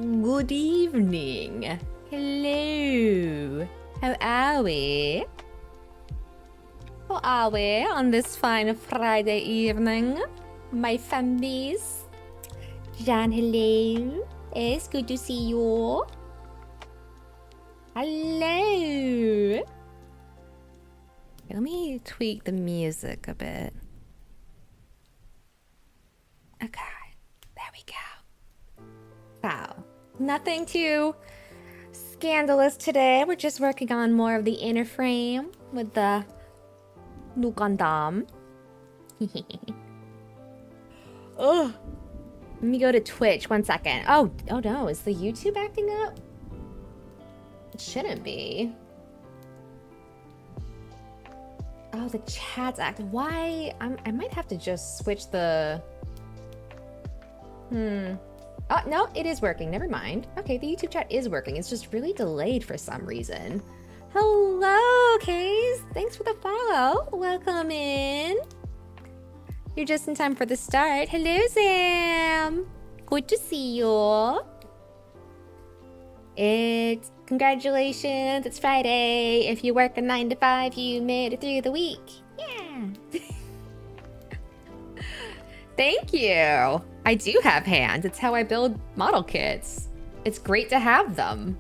Good evening. Hello. How are we? How are we on this fine Friday evening, my fambies? Jan, hello. It's good to see you. Hello. Let me tweak the music a bit. Okay, there we go. Wow, nothing too scandalous today. We're just working on more of the inner frame with the new Gundam. Oh, let me go to Twitch 1 second. Oh no, is the YouTube acting up? It shouldn't be. Oh, the chat's acting. Why? I might have to just switch the. Oh, no, it is working. Never mind. Okay, the YouTube chat is working. It's just really delayed for some reason. Hello, Kays. Thanks for the follow. Welcome in. You're just in time for the start. Hello, Sam. Good to see you. Congratulations. It's Friday. If you work a 9 to 5, you made it through the week. Yeah. Thank you. I do have hands. It's how I build model kits. It's great to have them.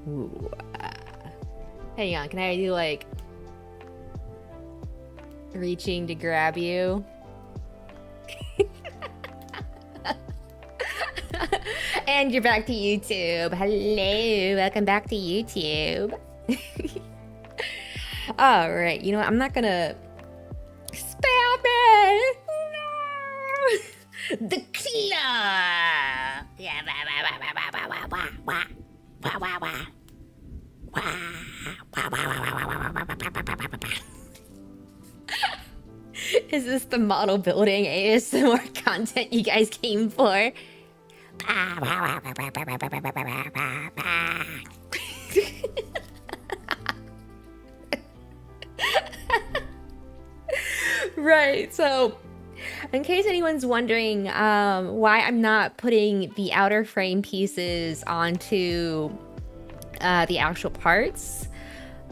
Ooh. Hang on, can I do like reaching to grab you? And you're back to YouTube. Hello, welcome back to YouTube. All right, you know what? I'm not gonna spam it. No, the claw. Yeah, Is this the model building ASMR content you guys came for? Right, so in case anyone's wondering why I'm not putting the outer frame pieces onto the actual parts.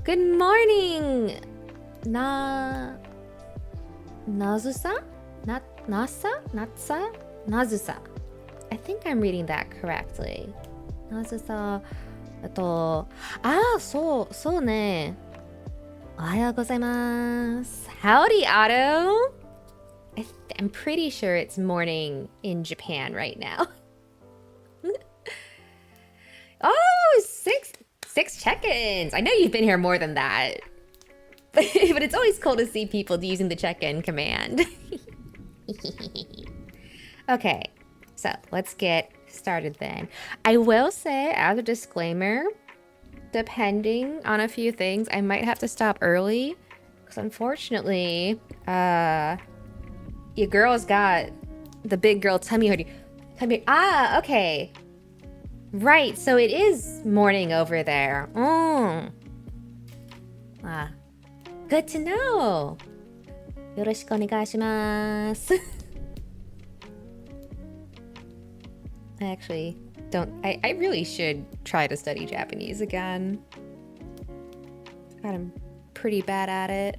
Good morning, Nazusa? Natsa? Nazusa. I think I'm reading that correctly. Nazusa. So ne. Ohayou gozaimasu. Howdy, Otto. I'm pretty sure it's morning in Japan right now. Oh, six check-ins. I know you've been here more than that. But it's always cool to see people using the check-in command. Okay, so let's get started then. I will say, as a disclaimer, depending on a few things, I might have to stop early. Because unfortunately, your girl's got the big girl tummy hoodie. Okay. Right, so it is morning over there. Good to know. Yoroshiku onegaishimasu. I actually don't. I really should try to study Japanese again. God, I'm pretty bad at it.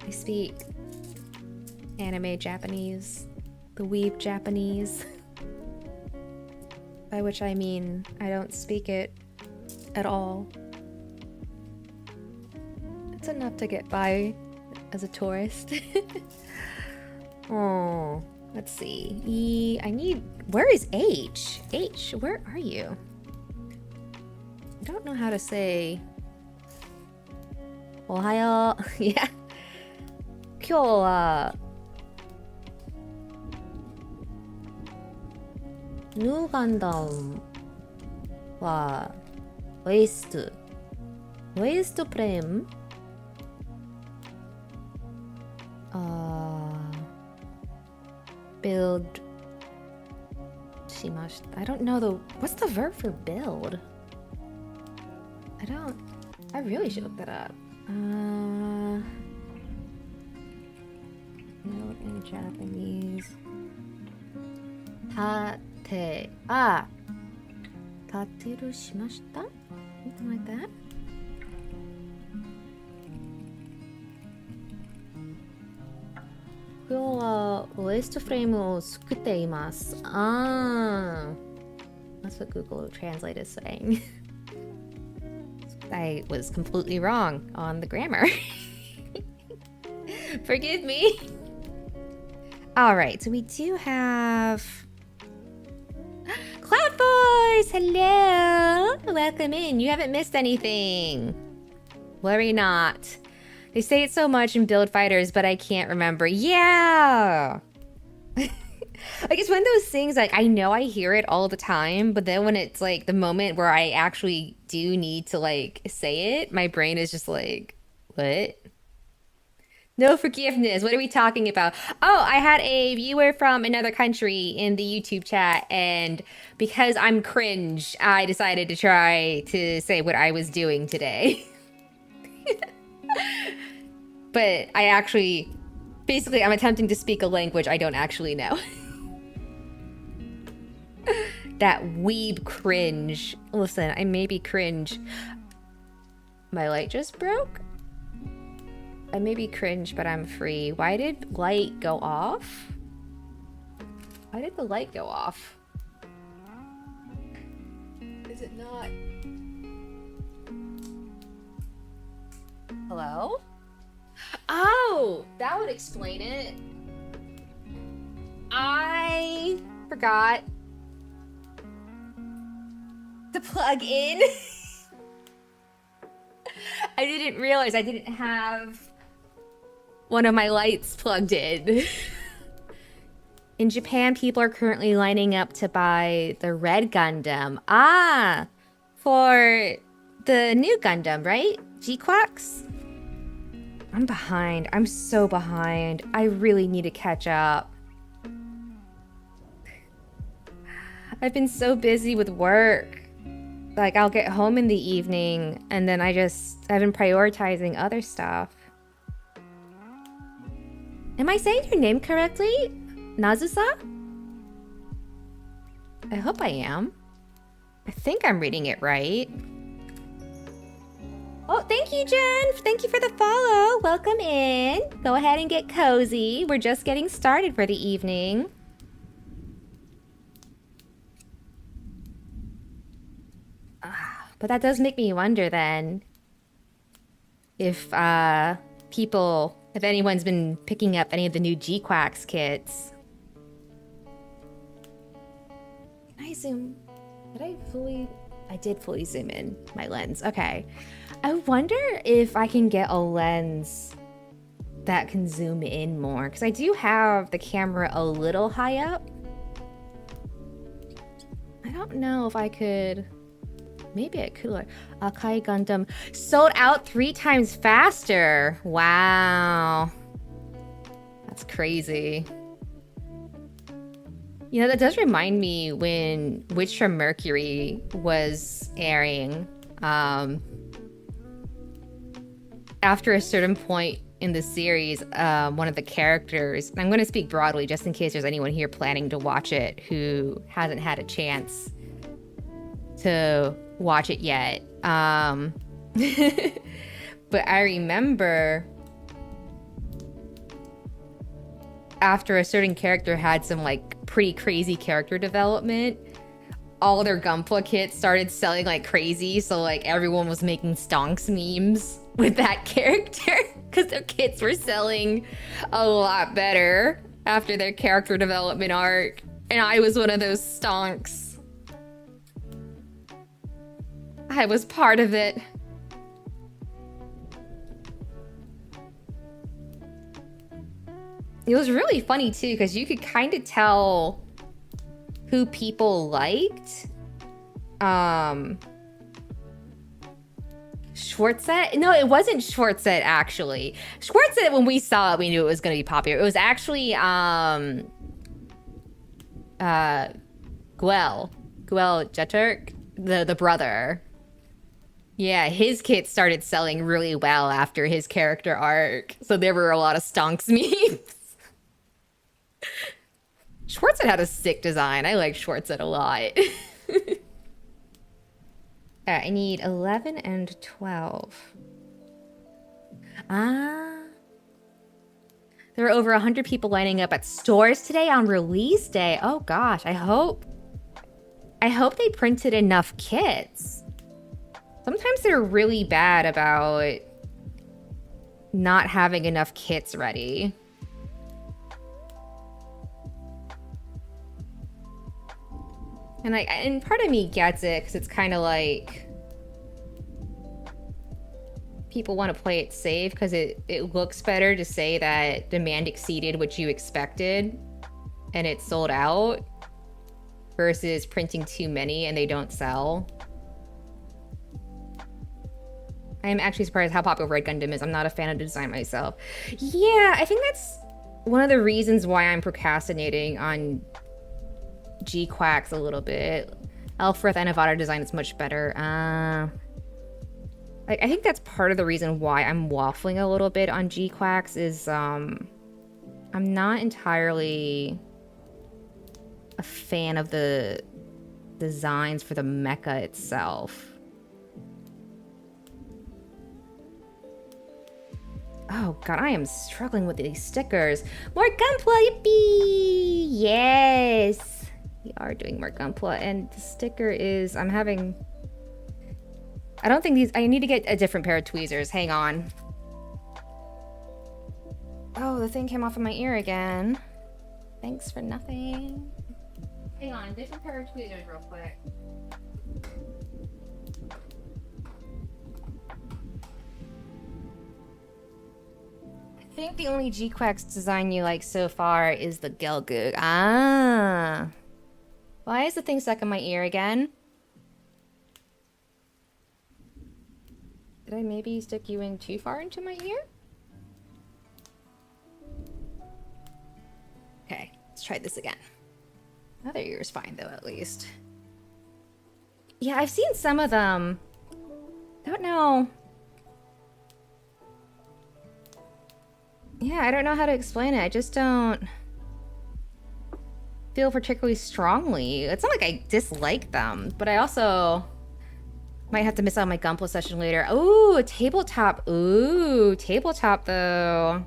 I speak anime Japanese, the weeb Japanese. By which I mean I don't speak it at all. It's enough to get by as a tourist. Oh, let's see. Where is H? H, where are you? I don't know how to say Ohayo. Yeah. 今日はヌーガンダムはウエストプレムbuild しました。I don't know what's the verb for build? I really should look that up. Build in Japanese. tate. Tateru shimashita? Something like that. 今日はウエストフレームを作っています。That's what Google Translate is saying. I was completely wrong on the grammar. Forgive me. All right, so we do have Cloud Force. Hello, welcome in. You haven't missed anything. Worry not. They say it so much in Build Fighters, but I can't remember. Yeah. Like, it's one of those things, like, I know I hear it all the time, but then when it's, like, the moment where I actually do need to, like, say it, my brain is just like, what? No forgiveness. What are we talking about? Oh, I had a viewer from another country in the YouTube chat, and because I'm cringe, I decided to try to say what I was doing today. But I actually, basically, I'm attempting to speak a language I don't actually know. That weeb cringe. Listen, I may be cringe. My light just broke? I may be cringe, but I'm free. Why did light go off? Why did the light go off? Is it not? Hello? Oh, that would explain it. I forgot to plug in. I didn't realize I didn't have one of my lights plugged in. In Japan, people are currently lining up to buy the red Gundam. For the new Gundam, right? G-Quacks? I'm behind. I'm so behind. I really need to catch up. I've been so busy with work. Like, I'll get home in the evening, and then I've been prioritizing other stuff. Am I saying your name correctly? Nazusa? I hope I am. I think I'm reading it right. Oh, thank you, Jen. Thank you for the follow. Welcome in. Go ahead and get cozy. We're just getting started for the evening. But that does make me wonder then if if anyone's been picking up any of the new G-Quacks kits. Can I zoom? I did fully zoom in my lens. Okay. I wonder if I can get a lens that can zoom in more, because I do have the camera a little high up. I don't know if I could. Maybe I could. Akai Gundam sold out 3 times faster. Wow. That's crazy. You know, that does remind me when Witch from Mercury was airing. After a certain point in the series, one of the characters, and I'm going to speak broadly just in case there's anyone here planning to watch it who hasn't had a chance to watch it yet. But I remember after a certain character had some like pretty crazy character development, all their Gunpla kits started selling like crazy. So like everyone was making stonks memes with that character because their kits were selling a lot better after their character development arc. And I was one of those stonks. I was part of it. It was really funny too, because you could kind of tell who people liked. Schwarzet? No, it wasn't Schwarzet actually. Schwarzet, when we saw it, we knew it was going to be popular. It was actually Guel Jeturk, the brother. Yeah, his kit started selling really well after his character arc. So there were a lot of stonks memes. Schwarzet had a sick design. I like Schwarzet a lot. I need 11 and 12. Ah. There were over 100 people lining up at stores today on release day. Oh gosh, I hope they printed enough kits. Sometimes they're really bad about not having enough kits ready. And part of me gets it, because it's kind of like people want to play it safe because it looks better to say that demand exceeded what you expected and it sold out versus printing too many and they don't sell. I'm actually surprised how popular Red Gundam is. I'm not a fan of the design myself. Yeah, I think that's one of the reasons why I'm procrastinating on G-Quacks a little bit. Elfrith and Avada design is much better. I think that's part of the reason why I'm waffling a little bit on G-Quacks is I'm not entirely a fan of the designs for the mecha itself. Oh god, I am struggling with these stickers. More Gunpla, yippee! Yes! We are doing more Gunpla, and the sticker is, I don't think these, I need to get a different pair of tweezers. Hang on. Oh, the thing came off of my ear again. Thanks for nothing. Hang on, different pair of tweezers real quick. I think the only G-Quacks design you like so far is the Gelgoog. Ah. Why is the thing stuck in my ear again? Did I maybe stick you in too far into my ear? Okay, let's try this again. Other ear is fine though, at least. Yeah, I've seen some of them. Don't know. Yeah, I don't know how to explain it. I just don't feel particularly strongly. It's not like I dislike them, but I also might have to miss out on my Gunpla session later. Ooh, a tabletop. Ooh, tabletop though.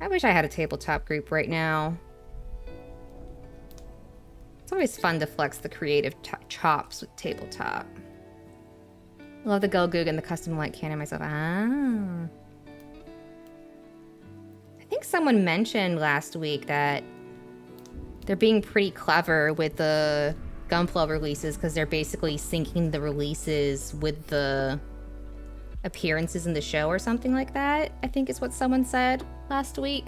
I wish I had a tabletop group right now. It's always fun to flex the creative chops with tabletop. Love the Gelgoog and the custom light cannon myself. Ah. I think someone mentioned last week that they're being pretty clever with the Gunpla releases because they're basically syncing the releases with the appearances in the show or something like that, I think is what someone said last week.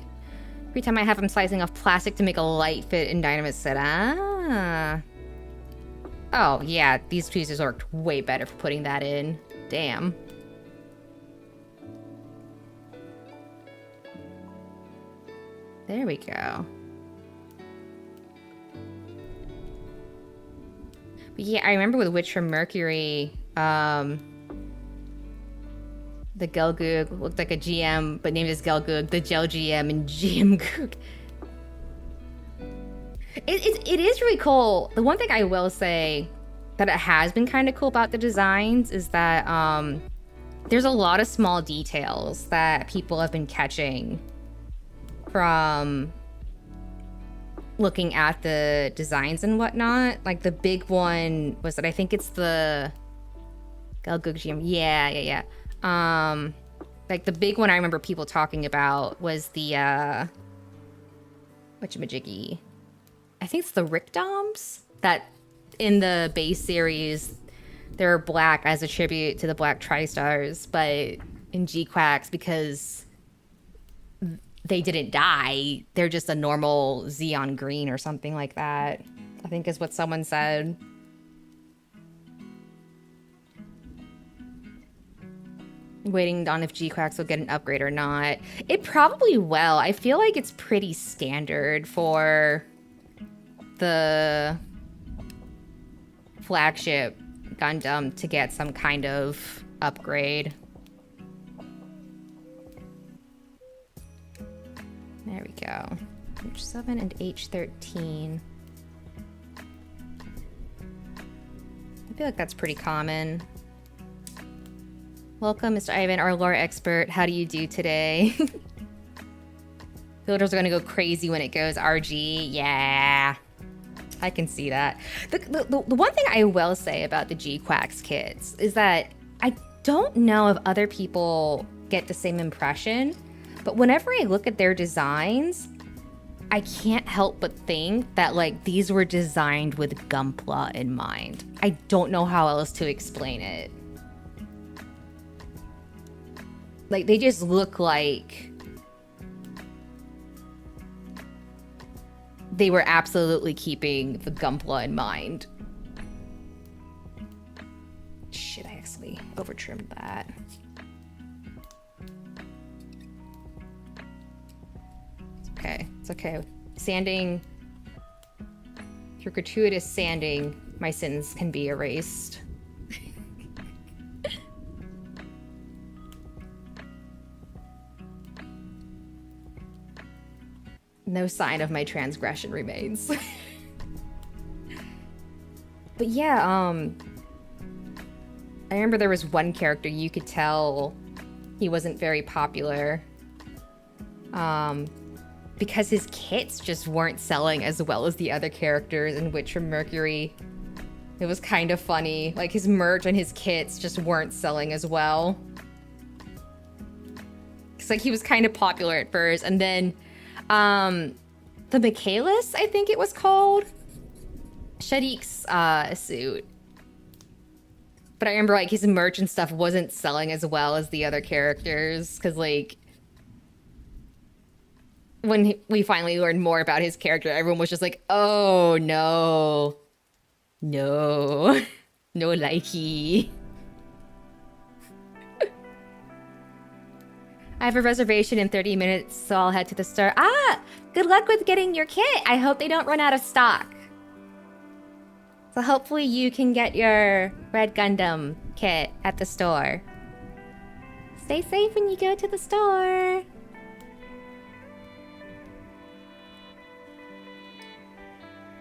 Every time I have them slicing off plastic to make a light fit in Dynamis said, ah. Oh, yeah, these tweezers worked way better for putting that in. Damn. There we go. But yeah, I remember with Witch from Mercury, the Gelgoog looked like a GM, but named as Gelgoog, the Gel GM and GM Goog. It is really cool. The one thing I will say that it has been kind of cool about the designs is that there's a lot of small details that people have been catching from looking at the designs and whatnot. Like the big one was that I think it's the Gelgoog GM. Yeah. Like the big one I remember people talking about was the whatchamajiggy. I think it's the Rickdoms that in the base series they're black as a tribute to the Black Tri-Stars, but in G-Quacks because they didn't die, they're just a normal Xeon green or something like that, I think is what someone said. Waiting on if G-Quacks will get an upgrade or not. It probably will. I feel like it's pretty standard for the flagship Gundam to get some kind of upgrade. There we go. H7 and H13. I feel like that's pretty common. Welcome, Mr. Ivan, our lore expert. How do you do today? Villagers are gonna go crazy when it goes RG. Yeah, I can see that. The one thing I will say about the G-Quacks kits is that I don't know if other people get the same impression, but whenever I look at their designs, I can't help but think that like these were designed with Gunpla in mind. I don't know how else to explain it. Like they just look like they were absolutely keeping the Gunpla in mind. Shit, I actually over-trimmed that. Okay, it's okay. Sanding, through gratuitous sanding, my sins can be erased. No sign of my transgression remains. But yeah, I remember there was one character you could tell he wasn't very popular. Because his kits just weren't selling as well as the other characters in Witcher Mercury. It was kind of funny. Like his merch and his kits just weren't selling as well. It's like he was kind of popular at first, and then the Michaelis, I think it was called, Shadik's suit. But I remember like his merch and stuff wasn't selling as well as the other characters, because like when we finally learned more about his character, everyone was just like, oh no, no, no likey. I have a reservation in 30 minutes, so I'll head to the store. Ah, good luck with getting your kit. I hope they don't run out of stock. So hopefully you can get your Red Gundam kit at the store. Stay safe when you go to the store.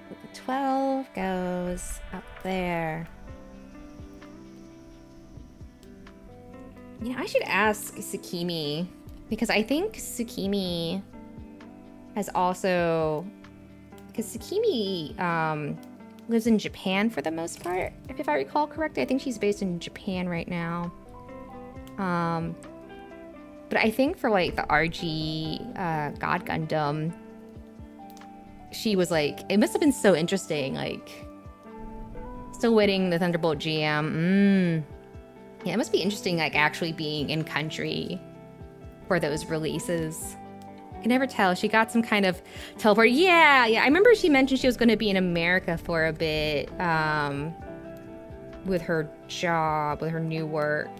The 12 goes up there. You know, I should ask Tsukimi, because I think Tsukimi has also... Because Tsukimi lives in Japan for the most part, if I recall correctly. I think she's based in Japan right now. But I think for like the RG God Gundam, she was like... It must have been so interesting, like... Still waiting the Thunderbolt GM. Yeah, it must be interesting, like, actually being in country for those releases. I can never tell. She got some kind of teleport. Yeah. I remember she mentioned she was going to be in America for a bit with her job, with her new work.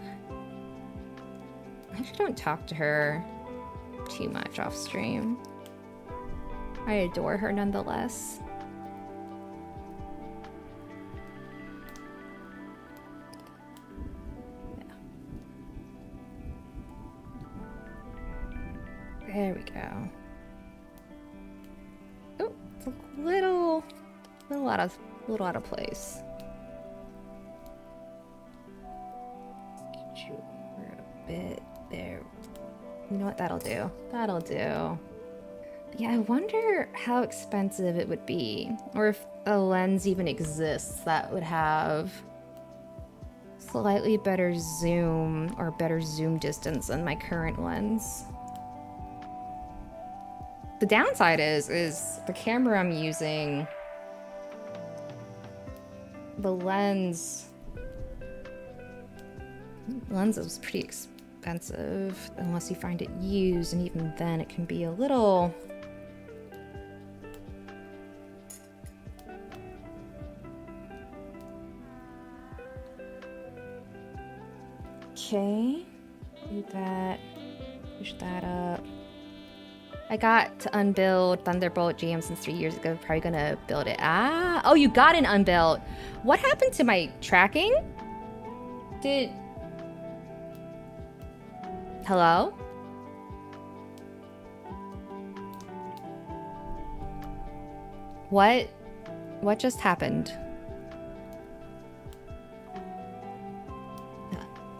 I actually don't talk to her too much off stream. I adore her nonetheless. There we go. Oh, it's a little out of place. Get you over a bit there. You know what? That'll do. That'll do. Yeah, I wonder how expensive it would be, or if a lens even exists that would have slightly better zoom or better zoom distance than my current lens. The downside is the camera I'm using, the lens is pretty expensive unless you find it used, and even then it can be a little... Okay, do that, push that up. I got to unbuild Thunderbolt GM since 3 years ago. Probably gonna build it. Ah, oh, you got an unbuilt. What happened to my tracking? Hello? What just happened?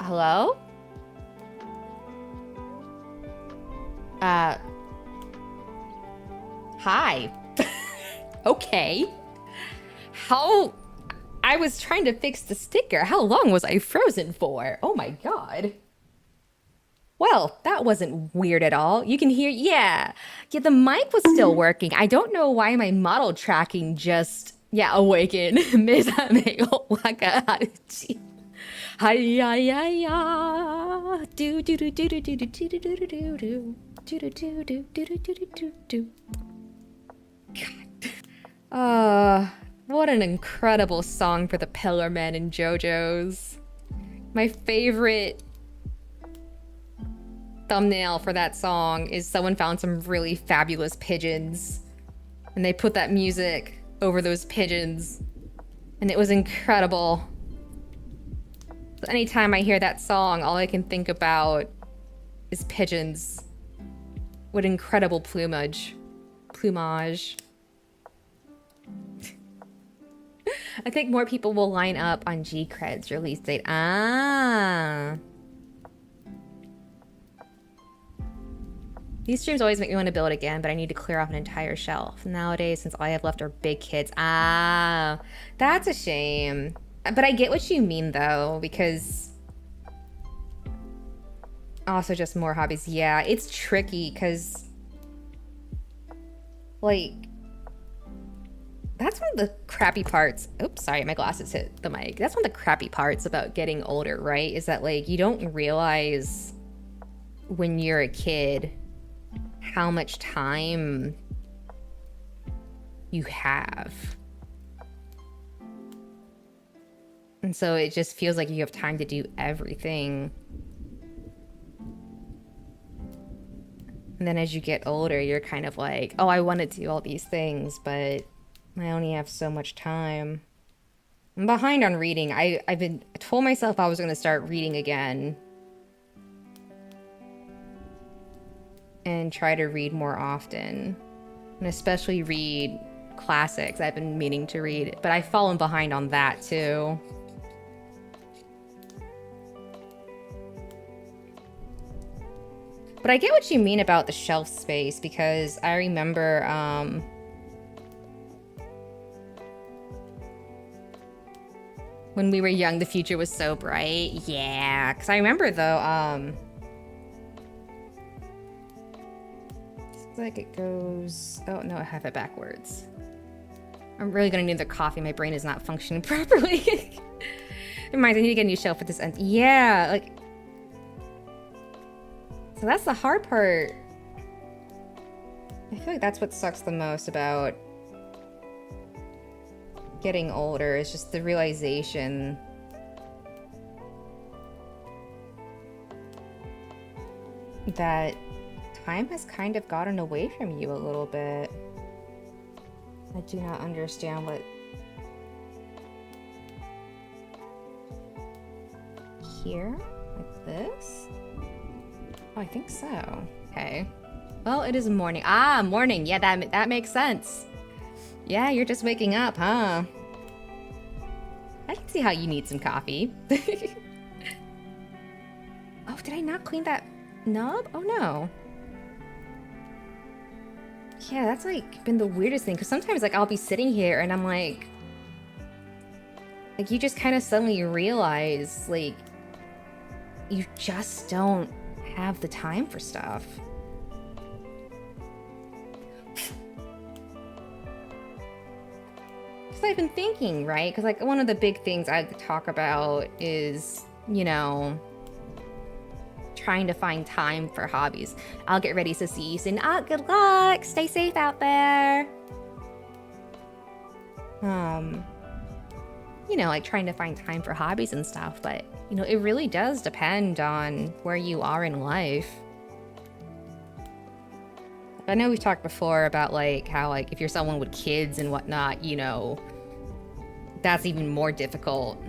Hello? Hi. Okay. How... I was trying to fix the sticker. How long was I frozen for? Oh my god. Well, that wasn't weird at all. You can hear... Yeah, the mic was still working. I don't know why my model tracking just... Yeah, awakened. Hi-ya-ya-ya. Do-do-do-do-do-do-do-do-do-do. Do-do-do-do-do-do-do-do-do. God. What an incredible song for the Pillar Men and JoJo's. My favorite thumbnail for that song is someone found some really fabulous pigeons and they put that music over those pigeons and it was incredible. So anytime I hear that song, all I can think about is pigeons. What incredible plumage. I think more people will line up on G-Cred's release date. Ah. These streams always make me want to build again, but I need to clear off an entire shelf. Nowadays, since all I have left are big kids. Ah, that's a shame. But I get what you mean, though, because... Also just more hobbies. Yeah, it's tricky, because... Like... That's one of the crappy parts. Oops, sorry, my glasses hit the mic. That's one of the crappy parts about getting older, right? Is that, like, you don't realize when you're a kid how much time you have. And so it just feels like you have time to do everything. And then as you get older, you're kind of like, oh, I want to do all these things, but I only have so much time. I'm behind on reading. I told myself I was going to start reading again. And try to read more often. And especially read classics I've been meaning to read. But I've fallen behind on that too. But I get what you mean about the shelf space because I remember... when we were young, the future was so bright. Yeah, because I remember, though, looks like it goes... Oh, no, I have it backwards. I'm really gonna need the coffee. My brain is not functioning properly. Reminds me, I need to get a new shelf at this end. Yeah, like... So that's the hard part. I feel like that's what sucks the most about getting older, is just the realization that time has kind of gotten away from you a little bit. I do not understand what... Here? Like this? Oh, I think so. Okay. Well, it is morning. Ah, morning. Yeah, that makes sense. Yeah, you're just waking up, huh? I can see how you need some coffee. Oh, did I not clean that knob? Oh, no. Yeah, that's, like, been the weirdest thing. Because sometimes, like, I'll be sitting here and I'm like... Like, you just kind of suddenly realize, like... You just don't have the time for stuff. Because I've been thinking, right? Because, like, one of the big things I talk about is, you know, trying to find time for hobbies. I'll get ready to see you soon. Ah, good luck! Stay safe out there! You know, like, trying to find time for hobbies and stuff, but, you know, it really does depend on where you are in life. I know we've talked before about, like, how, like, if you're someone with kids and whatnot, you know, that's even more difficult.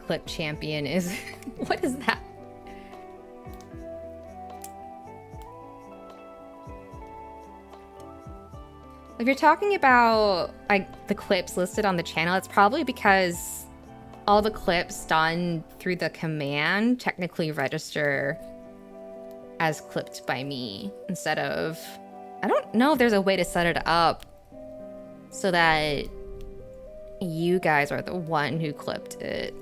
Clip champion is... What is that? If you're talking about like the clips listed on the channel, it's probably because all the clips done through the command technically register as clipped by me instead of... I don't know if there's a way to set it up so that you guys are the one who clipped it.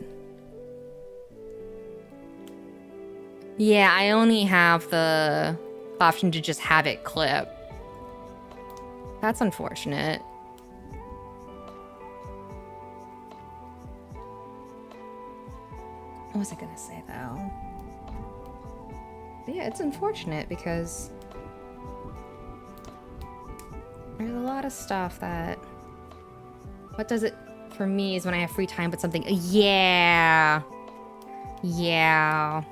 Yeah, I only have the option to just have it clip. That's unfortunate. What was I gonna say though? But yeah, it's unfortunate because there's a lot of stuff that... What does it for me is when I have free time but something... Yeah. Yeah.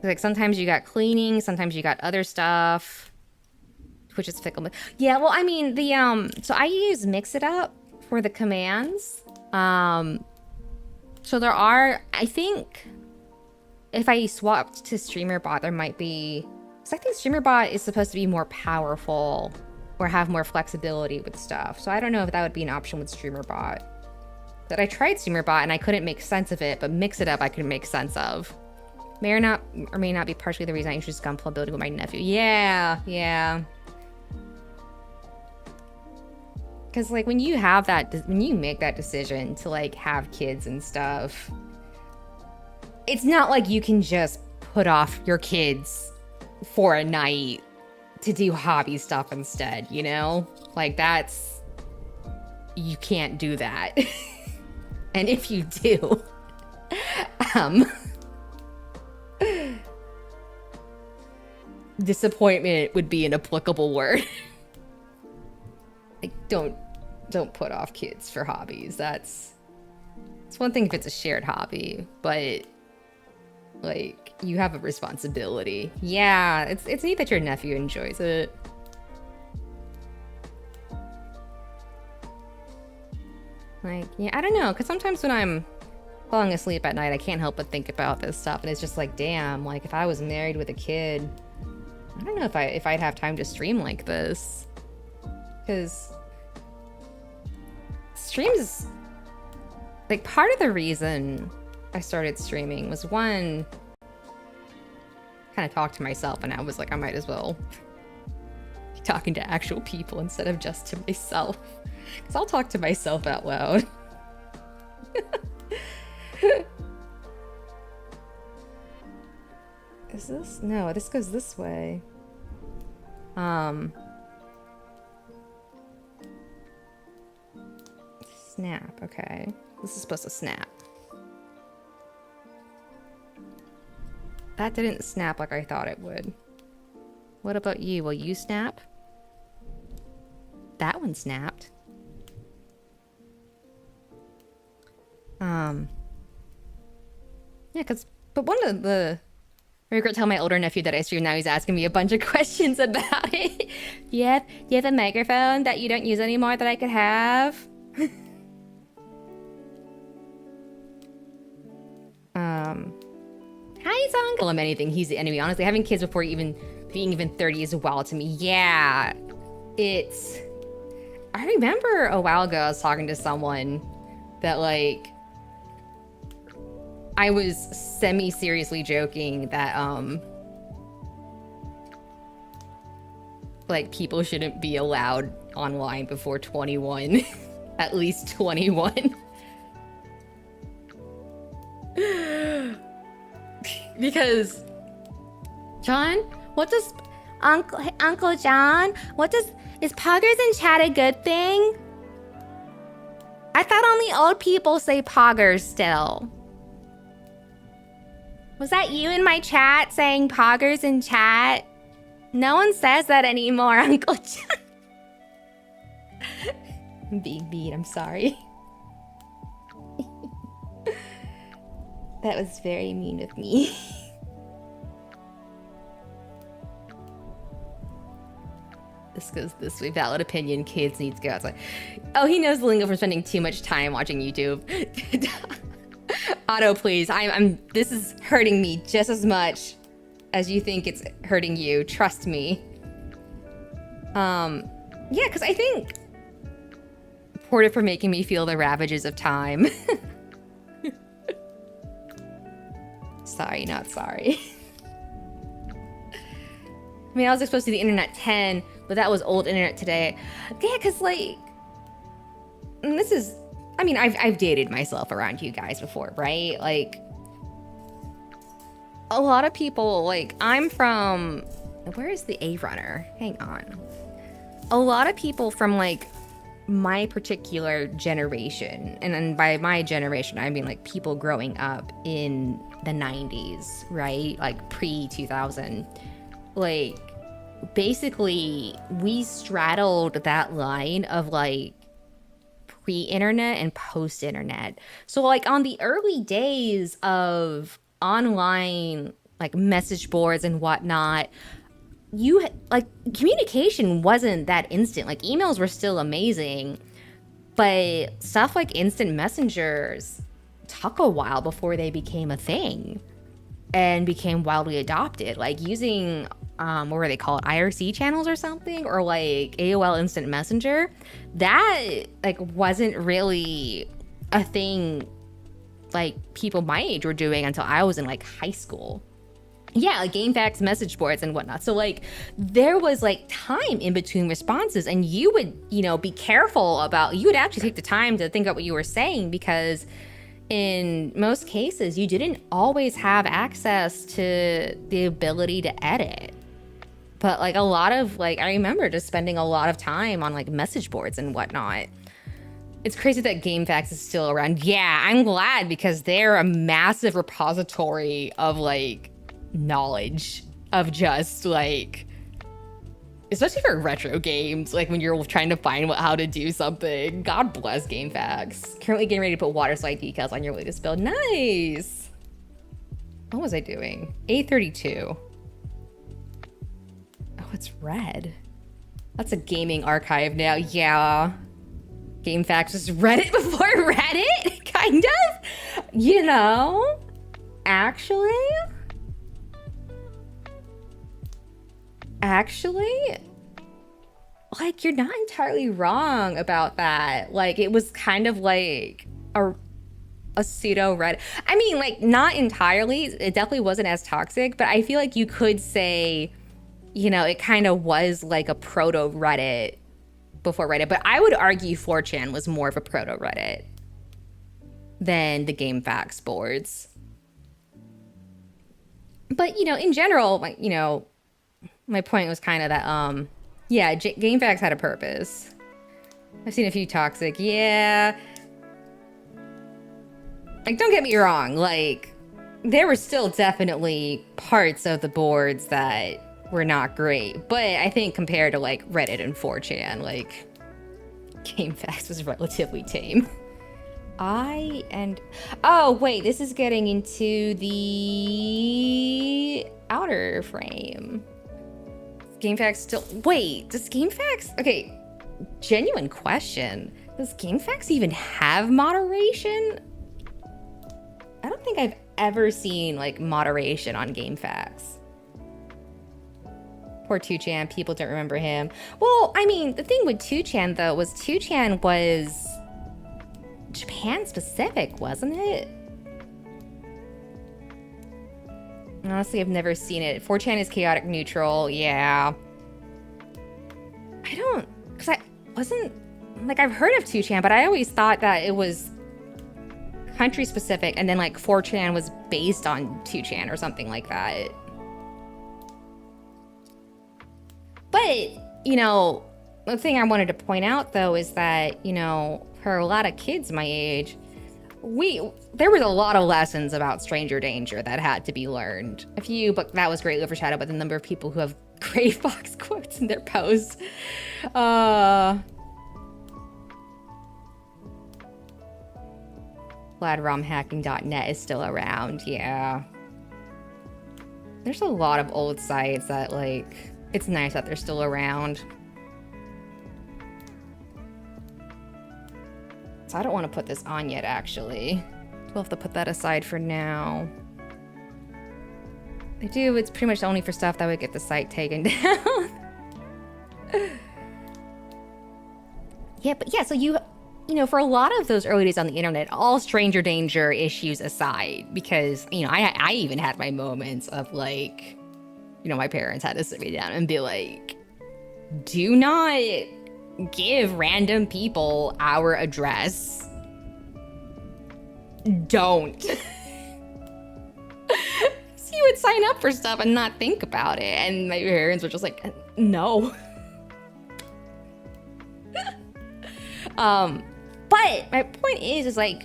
Like sometimes you got cleaning, sometimes you got other stuff. Which is fickle. Yeah, well, I mean, the, so I use Mix It Up for the commands. So there are, I think, if I swapped to StreamerBot, there might be, because I think StreamerBot is supposed to be more powerful or have more flexibility with stuff. So I don't know if that would be an option with StreamerBot. But I tried StreamerBot and I couldn't make sense of it, but Mix It Up I could make sense of. May or may not be partially the reason I introduced Gunpla building with my nephew. Yeah, yeah. Because, like, when you have that, when you make that decision to, like, have kids and stuff, it's not like you can just put off your kids for a night to do hobby stuff instead, you know? Like, that's... You can't do that. And if you do, disappointment would be an applicable word. Like, don't put off kids for hobbies. It's one thing if it's a shared hobby, but like you have a responsibility. Yeah, it's neat that your nephew enjoys it. Like, yeah, I don't know, because sometimes when I'm falling asleep at night, I can't help but think about this stuff, and it's just like, damn, like if I was married with a kid, I don't know if I'd have time to stream like this. Because streams, like, part of the reason I started streaming was one, kind of talk to myself, and I was like, I might as well be talking to actual people instead of just to myself, because I'll talk to myself out loud. Is this? No, this goes this way. Snap, okay. This is supposed to snap. That didn't snap like I thought it would. What about you? Will you snap? That one snapped. Yeah, but one of the... I regret telling my older nephew that I stream now. He's asking me a bunch of questions about it. You have a microphone that you don't use anymore that I could have? Hi, Zonk. Him anything. He's the enemy. Honestly, having kids before being even 30 is wild to me. Yeah, I remember a while ago I was talking to someone that, like, I was semi-seriously joking that, like, people shouldn't be allowed online before 21. At least 21. Because, John, what does Uncle John, is poggers in chat a good thing? I thought only old people say poggers still. Was that you in my chat saying poggers in chat? No one says that anymore, Uncle John. I'm being mean, I'm sorry. That was very mean of me. This goes this way. Valid opinion. Kids need to go outside. Oh, he knows the lingo from spending too much time watching YouTube. Otto, please. This is hurting me just as much as you think it's hurting you. Trust me. Yeah, because I think Porter for making me feel the ravages of time. Sorry, not sorry. I mean, I was exposed to the internet 10, but that was old internet today. Yeah, because like, and this is, I mean, I've dated myself around you guys before, right? Like, a lot of people, like, I'm from, where is the A runner? Hang on. A lot of people from like my particular generation, and then by my generation, I mean like people growing up in the 90s, right? Like pre-2000. Like, basically, we straddled that line of like pre-internet and post-internet. So like on the early days of online like message boards and whatnot, you like communication wasn't that instant. Like emails were still amazing, but stuff like instant messengers took a while before they became a thing and became wildly adopted. Like using what were they called, IRC channels or something, or like AOL Instant Messenger, that like wasn't really a thing like people my age were doing until I was in like high school. Yeah, like GameFAQs, message boards and whatnot. So like there was like time in between responses, and you would, you know, be careful about, you would actually take the time to think about what you were saying, because in most cases you didn't always have access to the ability to edit. But like a lot of like, I remember just spending a lot of time on like message boards and whatnot. It's crazy that GameFAQs is still around. Yeah, I'm glad, because they're a massive repository of like knowledge of just like, especially for retro games, like when you're trying to find how to do something. God bless GameFAQs. Currently getting ready to put water slide decals on your latest build. Nice. What was I doing? 832. Oh, it's red. That's a gaming archive now. Yeah. GameFAQs was Reddit before Reddit, kind of. You know, actually, like, you're not entirely wrong about that. Like, it was kind of like a pseudo Reddit. I mean, like, not entirely. It definitely wasn't as toxic, but I feel like you could say, you know, it kind of was like a proto Reddit before Reddit. But I would argue 4chan was more of a proto Reddit than the GameFAQs boards. But, you know, in general, like, you know, my point was kind of that, yeah, GameFAQs had a purpose. I've seen a few toxic, yeah. Like, don't get me wrong, like, there were still definitely parts of the boards that were not great. But I think compared to, like, Reddit and 4chan, like, GameFAQs was relatively tame. Oh, wait, this is getting into the outer frame. GameFAQs still, wait, does GameFAQs, okay, genuine question. Does GameFAQs even have moderation? I don't think I've ever seen like moderation on GameFAQs. Poor 2chan, people don't remember him. Well, I mean, the thing with 2chan though was 2chan was Japan specific, wasn't it? Honestly, I've never seen it. 4chan is chaotic neutral, yeah. I don't, because I wasn't, like, I've heard of 2chan, but I always thought that it was country specific, and then like 4chan was based on 2chan or something like that. But, you know, the thing I wanted to point out though is that, you know, for a lot of kids my age, there was a lot of lessons about stranger danger that had to be learned. A few, but that was greatly overshadowed by the number of people who have gray fox quotes in their posts. Glad romhacking.net is still around, yeah. There's a lot of old sites that, like, it's nice that they're still around. So I don't want to put this on yet, actually. We'll have to put that aside for now. I do, it's pretty much only for stuff that would get the site taken down. Yeah, but yeah, so for a lot of those early days on the internet, all stranger danger issues aside, because, I even had my moments of like, my parents had to sit me down and be like, do not give random people our address. Don't. So you would sign up for stuff and not think about it. And my parents were just like, no. But my point is like,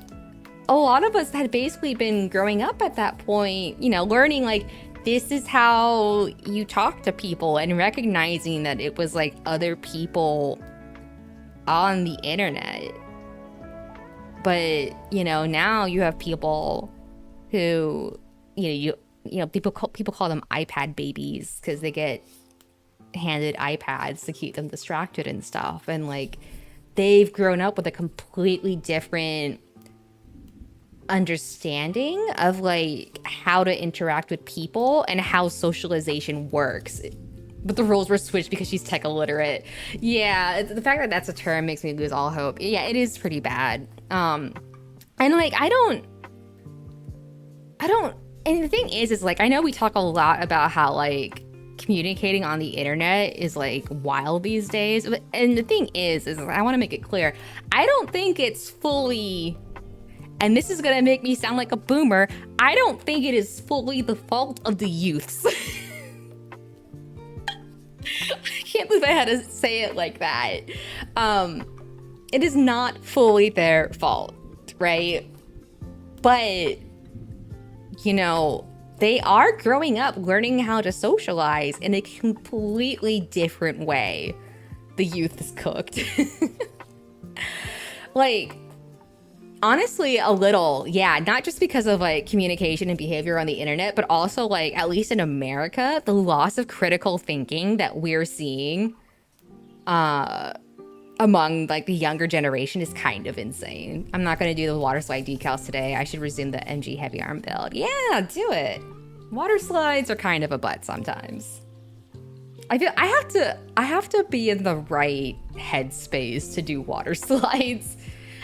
a lot of us had basically been growing up at that point, learning like, this is how you talk to people, and recognizing that it was like other people on the internet. But, now you have people who, people call them iPad babies because they get handed iPads to keep them distracted and stuff. And like, they've grown up with a completely different understanding of like how to interact with people and how socialization works. But the roles were switched because she's tech illiterate. Yeah, the fact that that's a term makes me lose all hope. Yeah, it is pretty bad. And like, I don't, and the thing is like, I know we talk a lot about how like communicating on the internet is like wild these days. And the thing is I want to make it clear, I don't think it's fully, and this is going to make me sound like a boomer, I don't think it is fully the fault of the youths. I can't believe I had to say it like that. It is not fully their fault, right? But, they are growing up learning how to socialize in a completely different way. The youth is cooked. Like, honestly, a little, yeah, not just because of like communication and behavior on the internet, but also like, at least in America, the loss of critical thinking that we're seeing among like the younger generation is kind of insane. I'm not going to do the water slide decals today. I should resume the MG heavy arm build. Yeah, do it. Water slides are kind of a butt sometimes. I feel I have to be in the right headspace to do water slides.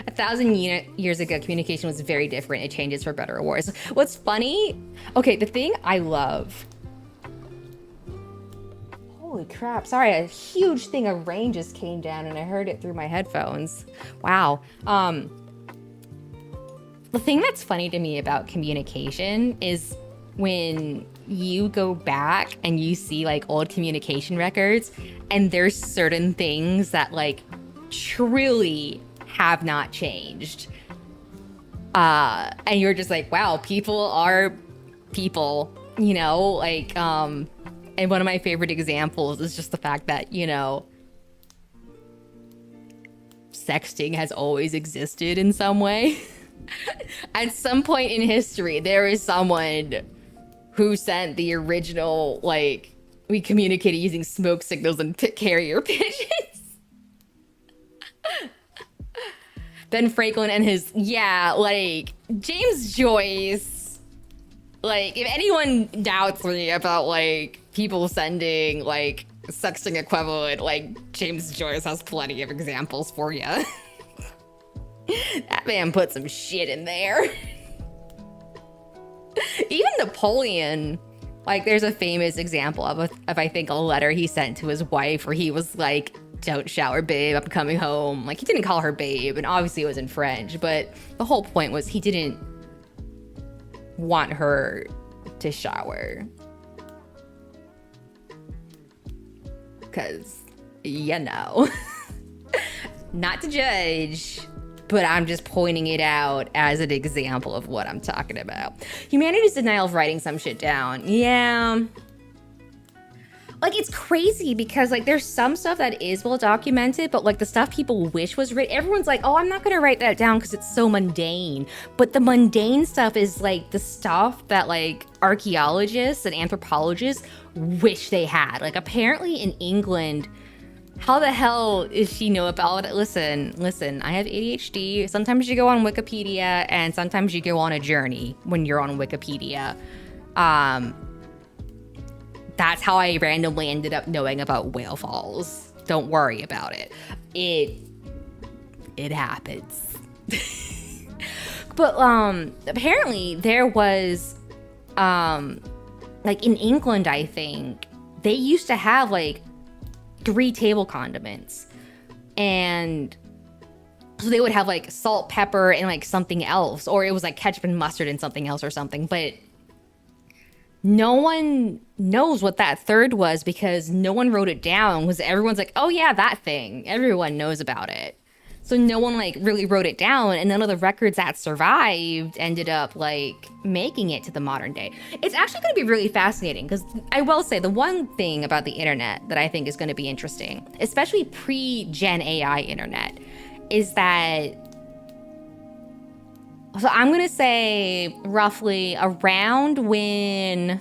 1,000 years ago, communication was very different. It changes for better or worse. What's funny? Okay, the thing I love. Holy crap. Sorry, a huge thing of rain just came down and I heard it through my headphones. Wow. The thing that's funny to me about communication is when you go back and you see like old communication records and there's certain things that like truly have not changed. And you're just like, wow, people are people, like, and one of my favorite examples is just the fact that, sexting has always existed in some way. At some point in history, there is someone who sent the original, like, we communicated using smoke signals and carrier pigeons. Ben Franklin and his, like, James Joyce. Like, if anyone doubts me about, like, people sending, like, sexting equivalent, like, James Joyce has plenty of examples for you. That man put some shit in there. Even Napoleon, like, there's a famous example of I think, a letter he sent to his wife where he was like, don't shower, babe, I'm coming home. Like, he didn't call her babe, and obviously it was in French, but the whole point was he didn't want her to shower. Because, not to judge, but I'm just pointing it out as an example of what I'm talking about. Humanity's denial of writing some shit down. Yeah. Like, it's crazy because, like, there's some stuff that is well documented, but, like, the stuff people wish was written, everyone's like, oh, I'm not going to write that down because it's so mundane. But the mundane stuff is, like, the stuff that, like, archaeologists and anthropologists wish they had. Like, apparently in England, how the hell is she know about it? Listen, I have ADHD. Sometimes you go on Wikipedia and sometimes you go on a journey when you're on Wikipedia. That's how I randomly ended up knowing about whale falls. Don't worry about it. it happens. But apparently there was like in England, I think they used to have like 3 table condiments, and so they would have like salt, pepper, and like something else, or it was like ketchup and mustard and something else or something. But no one knows what that third was because no one wrote it down. Was everyone's like, oh yeah, that thing. Everyone knows about it. So no one like really wrote it down, and none of the records that survived ended up like making it to the modern day. It's actually going to be really fascinating because I will say the one thing about the internet that I think is going to be interesting, especially pre-Gen AI internet, is that, so I'm going to say roughly around when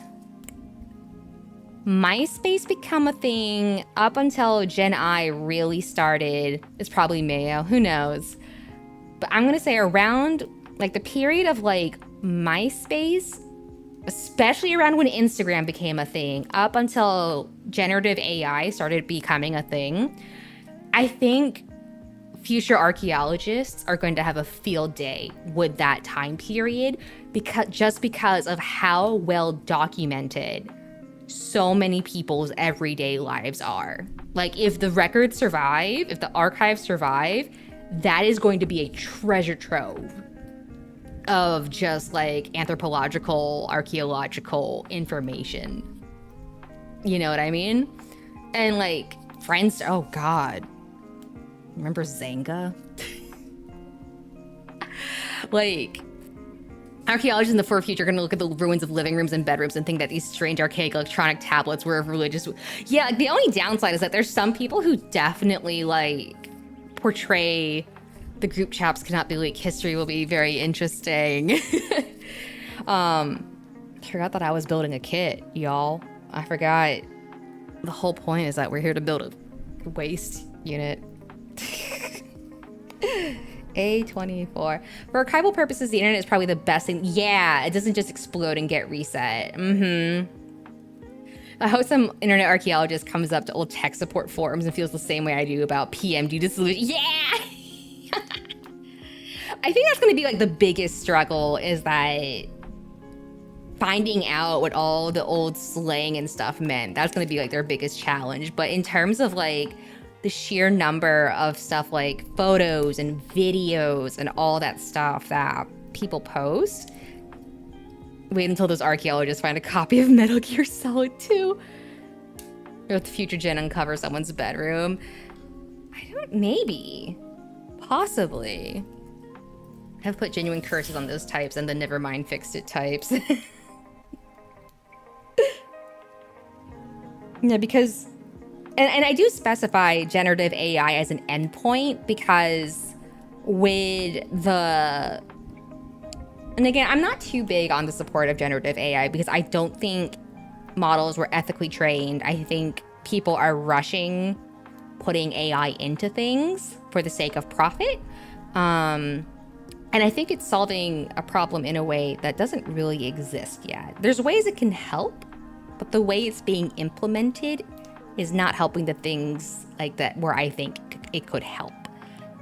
MySpace become a thing up until Gen I really started. It's probably Mayo, who knows? But I'm gonna say around like the period of like MySpace, especially around when Instagram became a thing, up until generative AI started becoming a thing, I think future archaeologists are going to have a field day with that time period because of how well documented so many people's everyday lives are. Like if the records survive, if the archives survive, that is going to be a treasure trove of just like anthropological, archaeological information. You know what I mean? And like friends, oh God. Remember Zanga? Like, archaeologists in the far future are going to look at the ruins of living rooms and bedrooms and think that these strange archaic electronic tablets were of religious. Yeah, like, the only downside is that there's some people who definitely like portray the group chats cannot be leaked. History will be very interesting. I forgot that I was building a kit, y'all. I forgot. The whole point is that we're here to build a waste unit. A24. For archival purposes, the internet is probably the best thing. Yeah, it doesn't just explode and get reset. I hope some internet archaeologist comes up to old tech support forums and feels the same way I do about PMD dissolution. Yeah! I think that's going to be like the biggest struggle, is that finding out what all the old slang and stuff meant. That's going to be like their biggest challenge. But in terms of like the sheer number of stuff like photos and videos and all that stuff that people post, wait until those archaeologists find a copy of Metal Gear Solid 2. Or if the future gen uncover someone's bedroom. Maybe. Possibly. I've put genuine curses on those types and then never mind fixed it types. Yeah, because... And I do specify generative AI as an endpoint because with the... And again, I'm not too big on the support of generative AI because I don't think models were ethically trained. I think people are rushing putting AI into things for the sake of profit. And I think it's solving a problem in a way that doesn't really exist yet. There's ways it can help, but the way it's being implemented is not helping the things like that where I think it could help.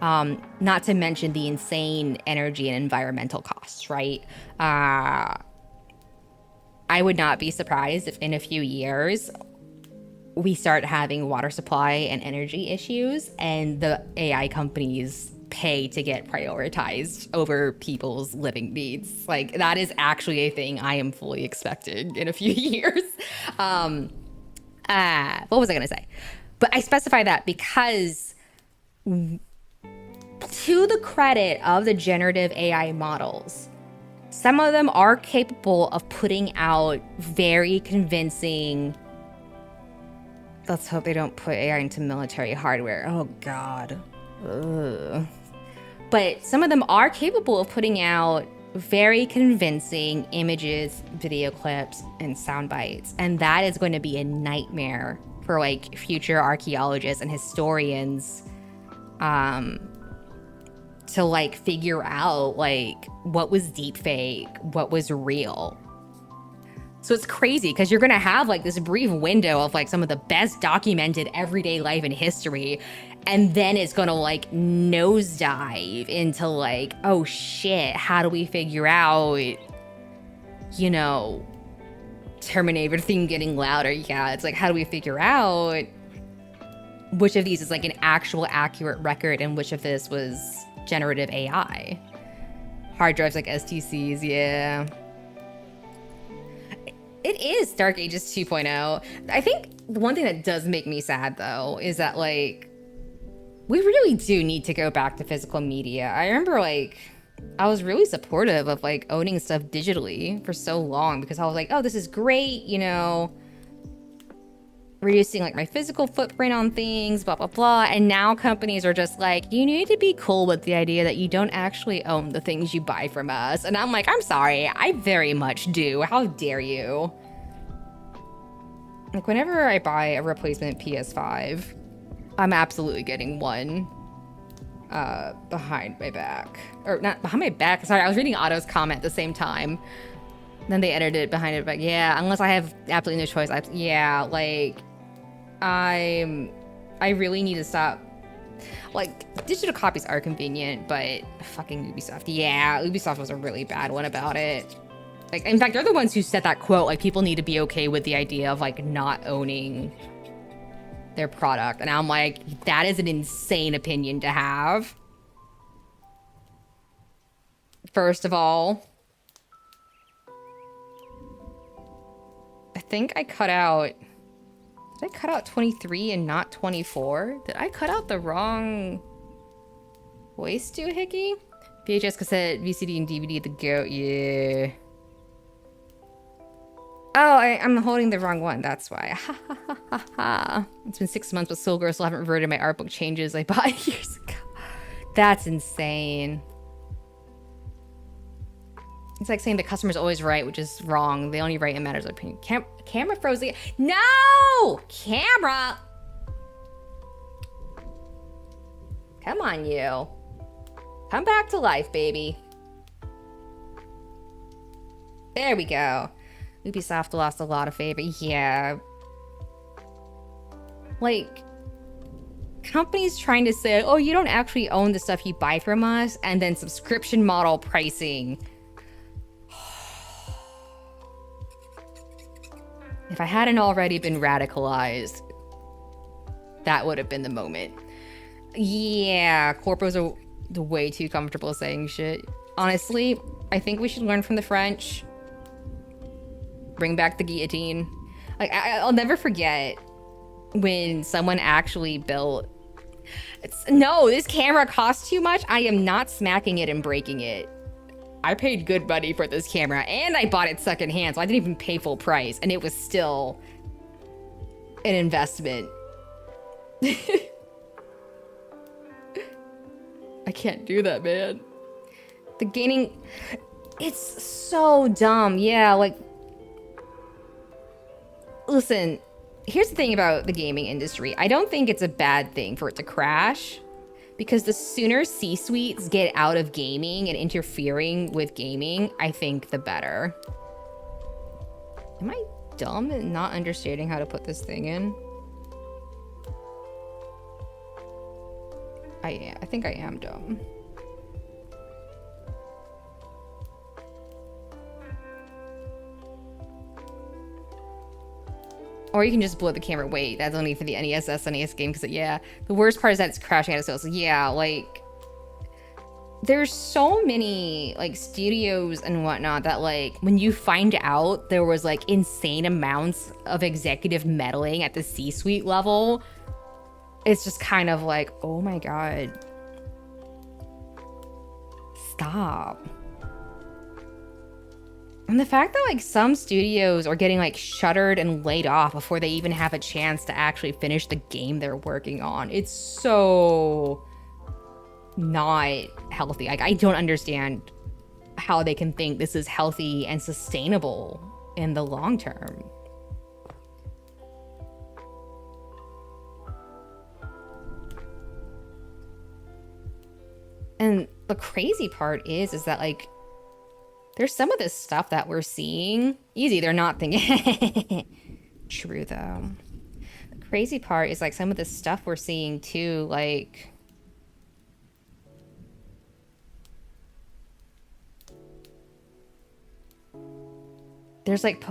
Not to mention the insane energy and environmental costs, right? I would not be surprised if in a few years we start having water supply and energy issues and the AI companies pay to get prioritized over people's living needs. Like, that is actually a thing I am fully expecting in a few years. What was I gonna say? But I specify that because to the credit of the generative AI models, some of them are capable of putting out very convincing... Let's hope they don't put AI into military hardware. Oh, God. Ugh. But some of them are capable of putting out very convincing images, video clips, and sound bites. And that is going to be a nightmare for like future archaeologists and historians to like figure out like what was deepfake, what was real. So it's crazy because you're going to have like this brief window of like some of the best documented everyday life in history And then it's gonna like nosedive into like, oh shit, how do we figure out, you know, Terminator theme getting louder? Yeah, it's like, how do we figure out which of these is like an actual accurate record and which of this was generative AI? Hard drives like STCs, yeah. It is Dark Ages 2.0. I think the one thing that does make me sad, though, is that, like, we really do need to go back to physical media. I remember, like, I was really supportive of, like, owning stuff digitally for so long because I was like, oh, this is great, you know, reducing, like, my physical footprint on things, blah, blah, blah. And now companies are just like, you need to be cool with the idea that you don't actually own the things you buy from us. And I'm like, I'm sorry, I very much do. How dare you? Like, whenever I buy a replacement PS5, I'm absolutely getting one behind my back. Or not behind my back, sorry, I was reading Otto's comment at the same time. Then they edited it behind it, but yeah, unless I have absolutely no choice. Yeah, like, I really need to stop. Like, digital copies are convenient, but fucking Ubisoft. Yeah, Ubisoft was a really bad one about it. Like, in fact, they're the ones who said that quote, like, people need to be okay with the idea of, like, not owning their product. And I'm like, that is an insane opinion to have. First of all, I think I cut out... Did I cut out 23 and not 24? Did I cut out the wrong voice doohickey? VHS, cassette, VCD, and DVD, the goat, yeah. Oh, I'm holding the wrong one, that's why. Ha ha ha ha ha. It's been 6 months, but Soulgirl still haven't reverted my art book changes I bought years ago. That's insane. It's like saying the customer's always right, which is wrong. They only write in matters of opinion. Camera froze again. No! Camera! Come on, you. Come back to life, baby. There we go. Ubisoft lost a lot of favor. Yeah. Like, companies trying to say, oh, you don't actually own the stuff you buy from us, and then subscription model pricing. If I hadn't already been radicalized, that would have been the moment. Yeah, corpos are way too comfortable saying shit. Honestly, I think we should learn from the French. Bring back the guillotine. Like, I'll never forget when someone actually built... No, this camera costs too much. I am not smacking it and breaking it. I paid good money for this camera, and I bought it secondhand, so I didn't even pay full price, and it was still an investment. I can't do that, man. The gaming... It's so dumb. Yeah, like... Listen, here's the thing about the gaming industry. I don't think it's a bad thing for it to crash. Because the sooner C-suites get out of gaming and interfering with gaming, I think the better. Am I dumb and not understanding how to put this thing in? I think I am dumb. Or you can just blow the camera. Wait, that's only for the NES, SNES game, because yeah, the worst part is that it's crashing out of sales. Yeah, like, there's so many, like, studios and whatnot that, like, when you find out there was, like, insane amounts of executive meddling at the C-suite level, it's just kind of like, oh my god. Stop. And the fact that, like, some studios are getting, like, shuttered and laid off before they even have a chance to actually finish the game they're working on. It's so not healthy. Like, I don't understand how they can think this is healthy and sustainable in the long term. And the crazy part is that, like, there's some of this stuff that we're seeing. Easy, they're not thinking. True, though. The Crazy part is like some of the stuff we're seeing too, like there's like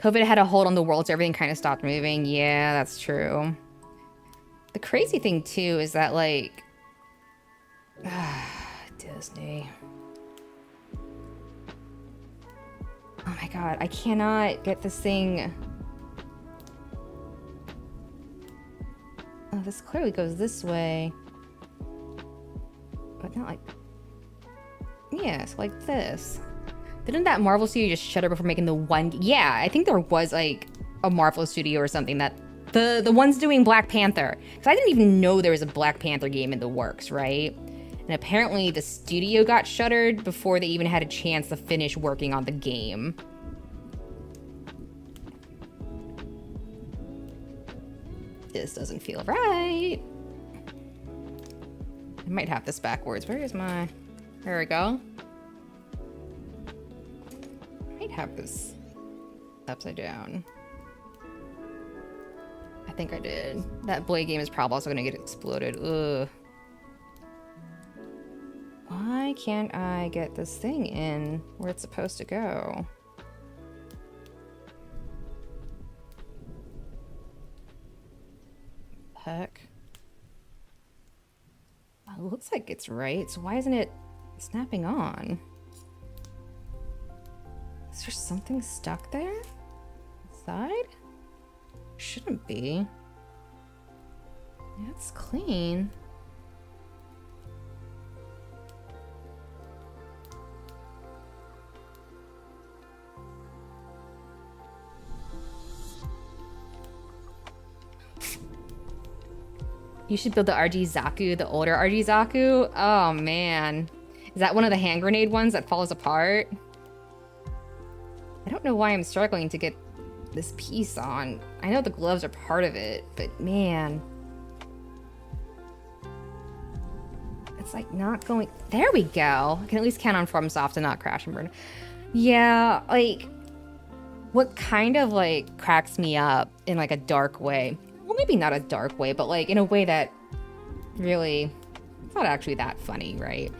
COVID had a hold on the world, so everything kind of stopped moving. Yeah, that's true. The crazy thing too is that like Disney. Oh my god, I cannot get this thing. Oh, this clearly goes this way. But not like... Yes, like this. Didn't that Marvel studio just shut her before making the one... Yeah, I think there was like a Marvel studio or something that... The ones doing Black Panther. Because I didn't even know there was a Black Panther game in the works, right? And apparently the studio got shuttered before they even had a chance to finish working on the game. This doesn't feel right. I might have this backwards. Where is my... There we go. I might have this upside down. I think I did. That Blade game is probably also gonna get exploded. Ugh. Why can't I get this thing in where it's supposed to go? Heck. It looks like it's right, so why isn't it snapping on? Is there something stuck there? Inside? Shouldn't be. Yeah, it's clean. You should build the RG Zaku, the older RG Zaku. Oh man. Is that one of the hand grenade ones that falls apart? I don't know why I'm struggling to get this piece on. I know the gloves are part of it, but man. It's like not going... There we go. I can at least count on FromSoft to not crash and burn. Yeah, like... What kind of like cracks me up in like a dark way... Well, maybe not a dark way, but like in a way that really, it's not actually that funny, right?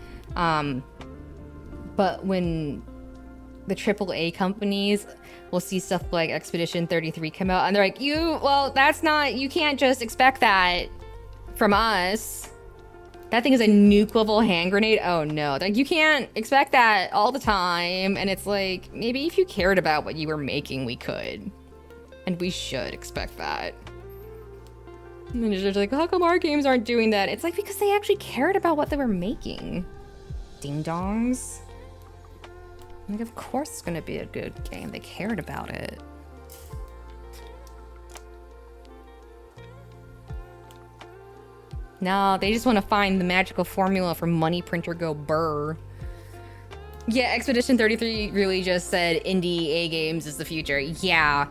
But when the AAA companies will see stuff like Expedition 33 come out and they're like, well, that's not, you can't just expect that from us. That thing is a nuke level hand grenade. Oh no, like you can't expect that all the time. And it's like, maybe if you cared about what you were making, we could. And we should expect that. And then it's just like, how come our games aren't doing that? It's like, because they actually cared about what they were making. Ding dongs. Like, of course it's gonna be a good game. They cared about it. No, they just want to find the magical formula for money printer go burr. Yeah, Expedition 33 really just said indie A games is the future. Yeah.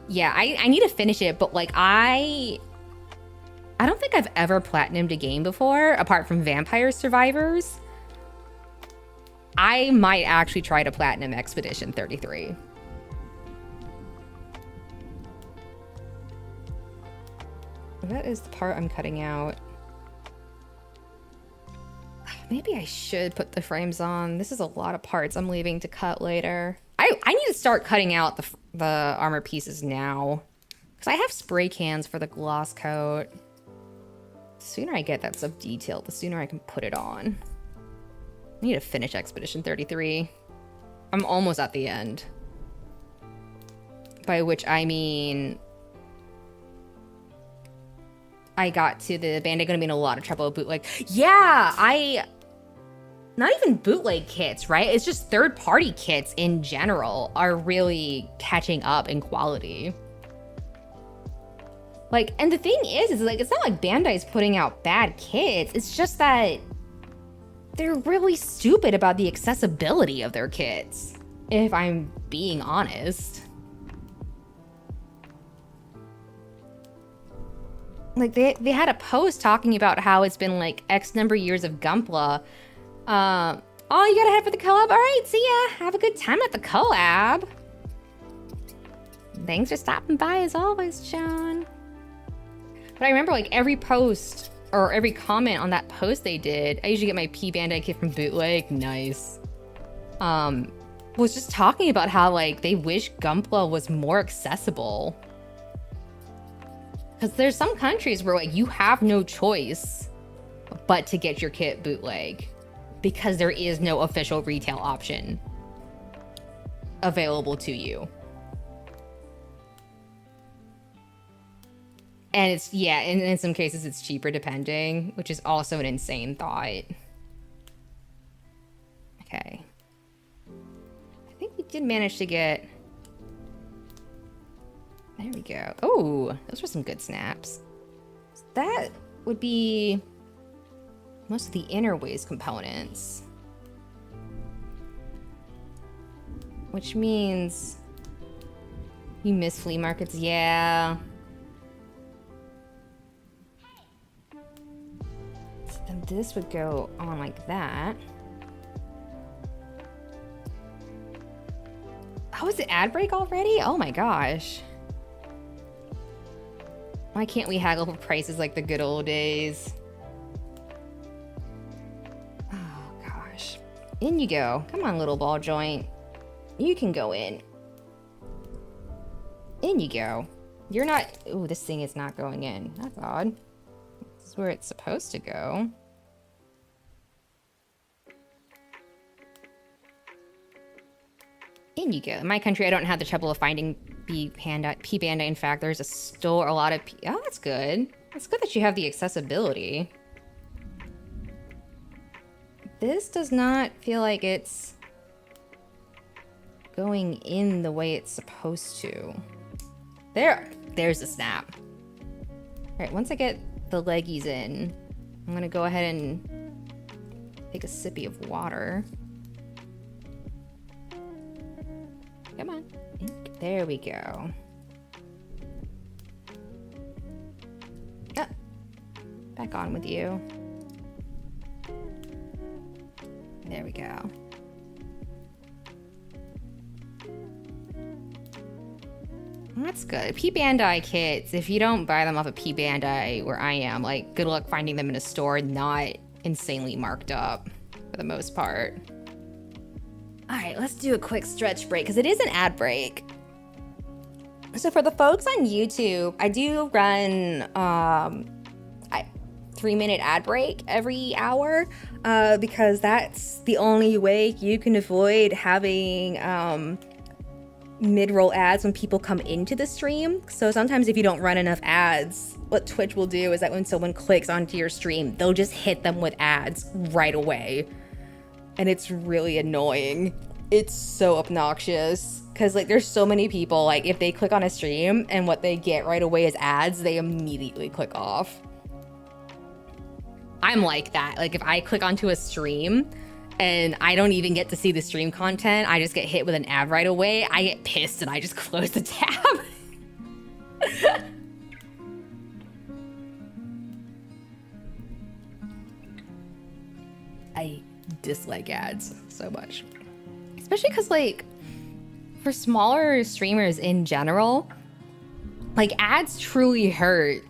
Yeah, I need to finish it, but like I don't think I've ever platinumed a game before, apart from Vampire Survivors. I might actually try to platinum Expedition 33. That is the part I'm cutting out. Maybe I should put the frames on. This is a lot of parts I'm leaving to cut later. I need to start cutting out the armor pieces now. Because I have spray cans for the gloss coat. The sooner I get that stuff detailed, the sooner I can put it on. I need to finish Expedition 33. I'm almost at the end. By which I mean... I got to the Bandai gonna be in a lot of trouble with bootleg. Yeah, not even bootleg kits, right? It's just third-party kits in general are really catching up in quality. Like, and the thing is like, it's not like Bandai's putting out bad kits. It's just that they're really stupid about the accessibility of their kits, if I'm being honest. Like, they had a post talking about how it's been, like, X number of years of Gunpla. Oh, you gotta head for the collab? All right, see ya. Have a good time at the collab. Thanks for stopping by, as always, Sean. But I remember like every post or every comment on that post they did, I usually get my P Bandai kit from Bootleg, nice. Was just talking about how like they wish Gunpla was more accessible. Because there's some countries where like you have no choice but to get your kit bootleg because there is no official retail option available to you. And it's, yeah, and in some cases it's cheaper depending, which is also an insane thought. Okay. I think we did manage to get... There we go. Oh, those were some good snaps. That would be most of the inner waist components. Which means you miss flea markets, yeah. So then this would go on like that. Oh, is it ad break already? Oh my gosh. Why can't we haggle for prices like the good old days? Oh gosh. In you go. Come on, little ball joint. You can go in. In you go. You're not... Ooh, this thing is not going in. That's odd. This is where it's supposed to go. In you go. In my country, I don't have the trouble of finding P Bandai. In fact, there's a store, a lot of oh, that's good. It's good that you have the accessibility. This does not feel like it's going in the way it's supposed to. There's the snap. All right, once I get the leggies in, I'm gonna go ahead and take a sippy of water. Come on. There we go. Oh, back on with you. There we go. That's good. P Bandai kits, if you don't buy them off of P Bandai where I am, like, good luck finding them in a store not insanely marked up for the most part. All right, let's do a quick stretch break because it is an ad break. So for the folks on YouTube, I do run a 3-minute ad break every hour because that's the only way you can avoid having mid-roll ads when people come into the stream. So sometimes if you don't run enough ads, what Twitch will do is that when someone clicks onto your stream, they'll just hit them with ads right away. And it's really annoying. It's so obnoxious because like there's so many people, like if they click on a stream and what they get right away is ads, they immediately click off. I'm like that. Like if I click onto a stream and I don't even get to see the stream content, I just get hit with an ad right away, I get pissed and I just close the tab. I dislike ads so much, especially because like for smaller streamers in general, like ads truly hurt.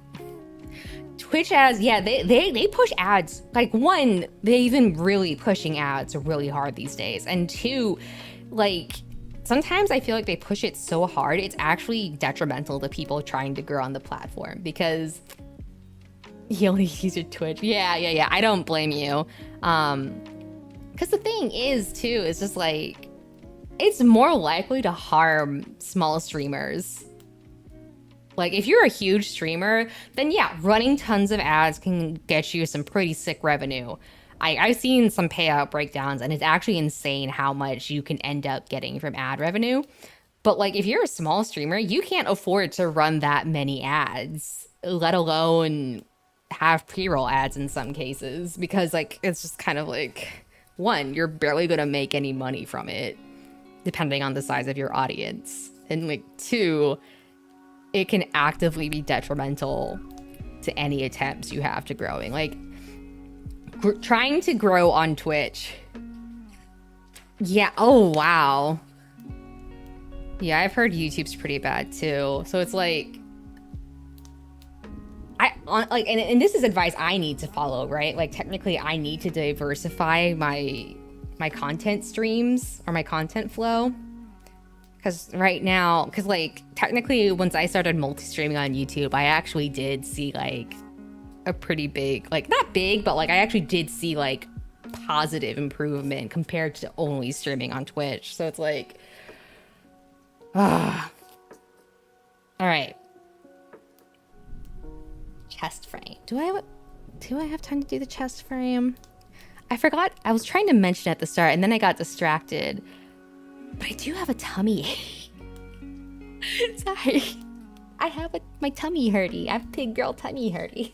Twitch ads, yeah, they push ads. Like one, they've been really pushing ads really hard these days, and two, like sometimes I feel like they push it so hard it's actually detrimental to people trying to grow on the platform because you only use your Twitch. Yeah, I don't blame you. Because the thing is, too, is just like, it's more likely to harm small streamers. Like, if you're a huge streamer, then yeah, running tons of ads can get you some pretty sick revenue. I've seen some payout breakdowns, and it's actually insane how much you can end up getting from ad revenue. But, like, if you're a small streamer, you can't afford to run that many ads, let alone have pre-roll ads in some cases, because like it's just kind of like, one, you're barely gonna make any money from it depending on the size of your audience, and like two, it can actively be detrimental to any attempts you have to growing. Like trying to grow on Twitch, yeah, oh wow, yeah, I've heard YouTube's pretty bad too. So it's like like, and this is advice I need to follow, right? Like, technically I need to diversify my content streams or my content flow. Because right now, because like technically once I started multi-streaming on YouTube, I actually did see like a pretty big, like not big, but like I actually did see like positive improvement compared to only streaming on Twitch. So it's like, all right. Chest frame. Do I have time to do the chest frame? I forgot. I was trying to mention at the start and then I got distracted. But I do have a tummy. Sorry. I have my tummy hurty. I have pig girl tummy hurty.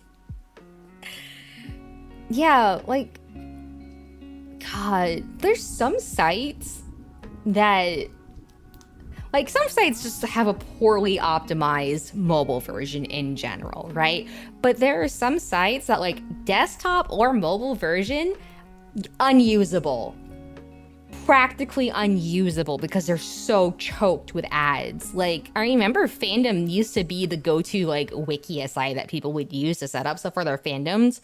Yeah, like, God, there's some sites that, like, some sites just have a poorly optimized mobile version in general, right? But there are some sites that, like, desktop or mobile version, unusable. Practically unusable because they're so choked with ads. Like, I remember fandom used to be the go-to like wiki site that people would use to set up stuff for their fandoms.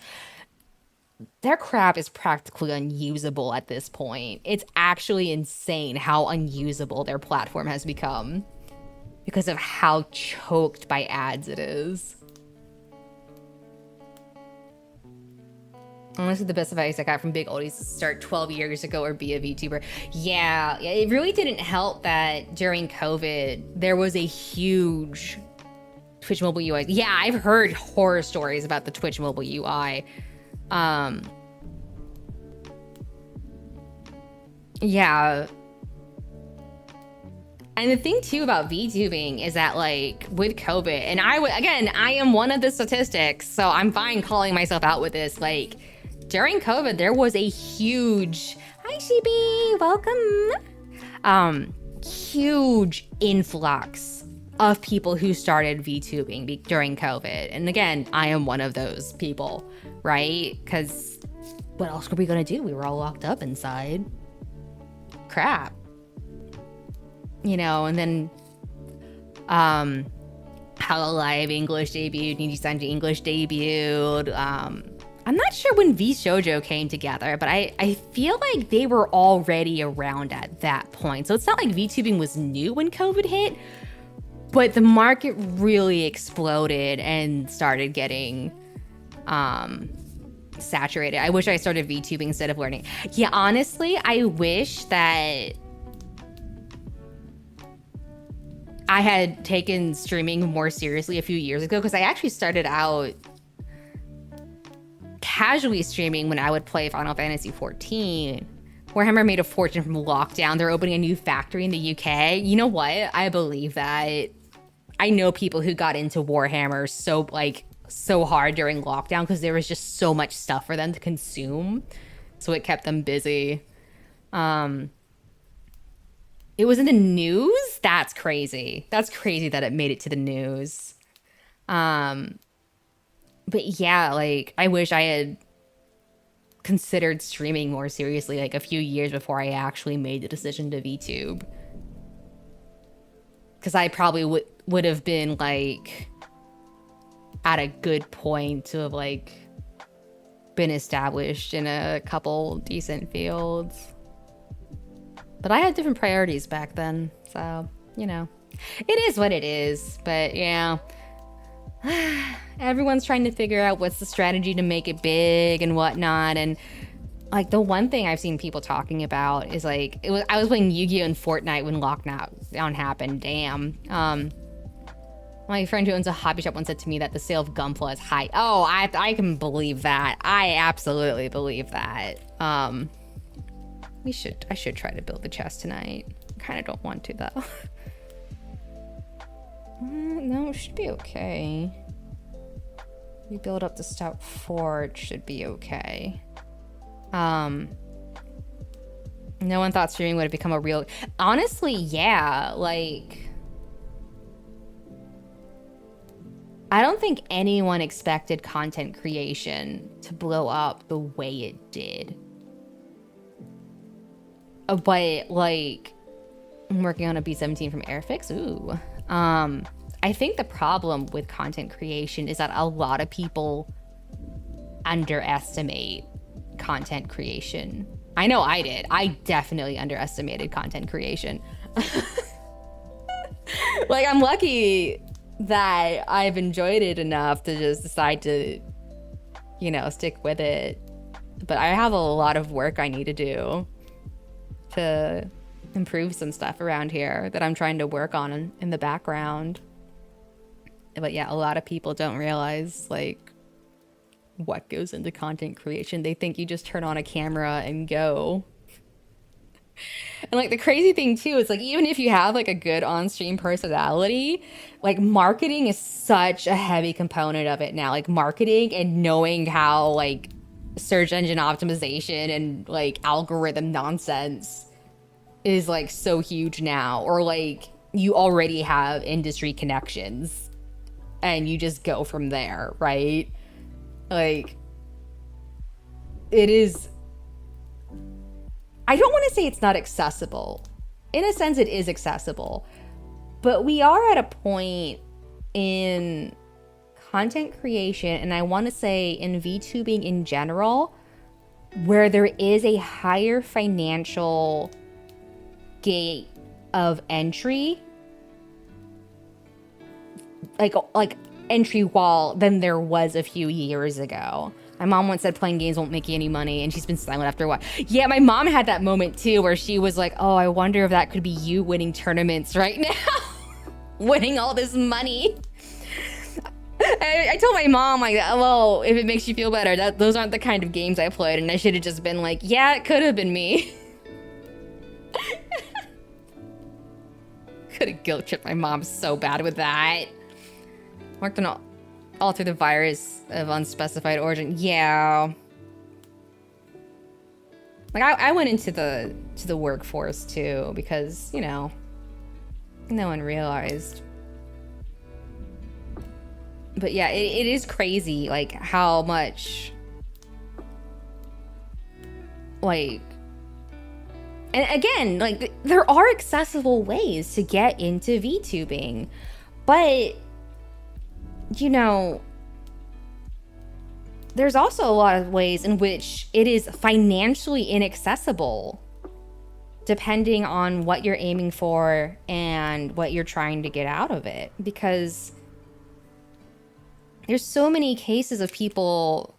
Their crap is practically unusable at this point. It's actually insane how unusable their platform has become because of how choked by ads it is. Honestly, the best advice I got from big oldies is start 12 years ago or be a VTuber. Yeah, it really didn't help that during COVID, there was a huge Twitch mobile UI. Yeah, I've heard horror stories about the Twitch mobile UI. Yeah. And the thing too about VTubing is that like with COVID, and I am one of the statistics, so I'm fine calling myself out with this. Like during COVID, there was a huge, hi Shibi, welcome. Huge influx of people who started VTubing during COVID. And again, I am one of those people, right? Because what else were we gonna do? We were all locked up inside. Crap. You know, and then HoloLive English debuted, Niji-san English debuted. I'm not sure when V-Shoujo came together, but I feel like they were already around at that point. So it's not like VTubing was new when COVID hit, but the market really exploded and started getting saturated. I wish I started VTubing instead of learning. Yeah, honestly, I wish that I had taken streaming more seriously a few years ago, because I actually started out casually streaming when I would play Final Fantasy XIV. Warhammer made a fortune from lockdown. They're opening a new factory in the UK. You know what? I believe that. I know people who got into Warhammer so hard during lockdown because there was just so much stuff for them to consume. So it kept them busy. It was in the news? That's crazy. That's crazy that it made it to the news. But yeah, like, I wish I had considered streaming more seriously, like, a few years before I actually made the decision to VTube. Because I probably would have been, like, at a good point to have, like, been established in a couple decent fields. But I had different priorities back then, so, you know. It is what it is, but yeah. Everyone's trying to figure out what's the strategy to make it big and whatnot, and like the one thing I've seen people talking about is like, I was playing Yu-Gi-Oh! And Fortnite when lockdown happened, damn. My friend who owns a hobby shop once said to me that the sale of Gunpla is high. Oh, I can believe that. I absolutely believe that. I should try to build the chest tonight. Kind of don't want to though. No, it should be okay. We build up the stout fort, should be okay. No one thought streaming would have become a real... Honestly, yeah, like... I don't think anyone expected content creation to blow up the way it did. But, like, I'm working on a B-17 from Airfix. Ooh. I think the problem with content creation is that a lot of people underestimate content creation. I know I did. I definitely underestimated content creation. Like, I'm lucky that I've enjoyed it enough to just decide to, you know, stick with it. But I have a lot of work I need to do to improve some stuff around here that I'm trying to work on in the background. But yeah, a lot of people don't realize, like, what goes into content creation. They think you just turn on a camera and go. And like the crazy thing too is like, even if you have like a good on-stream personality, like marketing is such a heavy component of it now. Like marketing and knowing how like search engine optimization and like algorithm nonsense is like so huge now. Or like you already have industry connections and you just go from there, right? Like it is, I don't want to say it's not accessible. In a sense, it is accessible. But we are at a point in content creation, and I want to say in VTubing in general, where there is a higher financial gate of entry, like entry wall, than there was a few years ago. My mom once said playing games won't make you any money, and she's been silent after a while. Yeah, my mom had that moment too where she was like, oh, I wonder if that could be you winning tournaments right now. Winning all this money. I told my mom, like, well, if it makes you feel better, those aren't the kind of games I played, and I should have just been like, yeah, it could have been me. Could have guilt tripped my mom so bad with that. Worked on all through the virus of unspecified origin. Yeah. Like I went into the workforce too because, you know, no one realized. But yeah, it is crazy like how much like, and again, like there are accessible ways to get into VTubing, but you know, there's also a lot of ways in which it is financially inaccessible depending on what you're aiming for and what you're trying to get out of it. Because there's so many cases of people,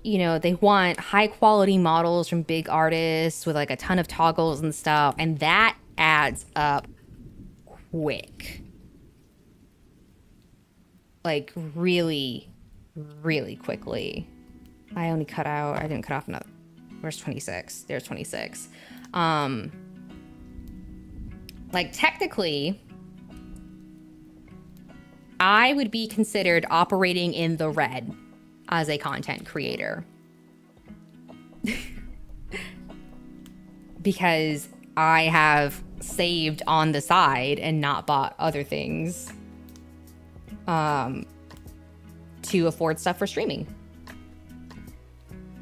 you know, they want high quality models from big artists with like a ton of toggles and stuff, and that adds up quick. Like really, really quickly. I didn't cut off another. Where's 26? There's 26. Like technically, I would be considered operating in the red as a content creator. Because I have saved on the side and not bought other things to afford stuff for streaming.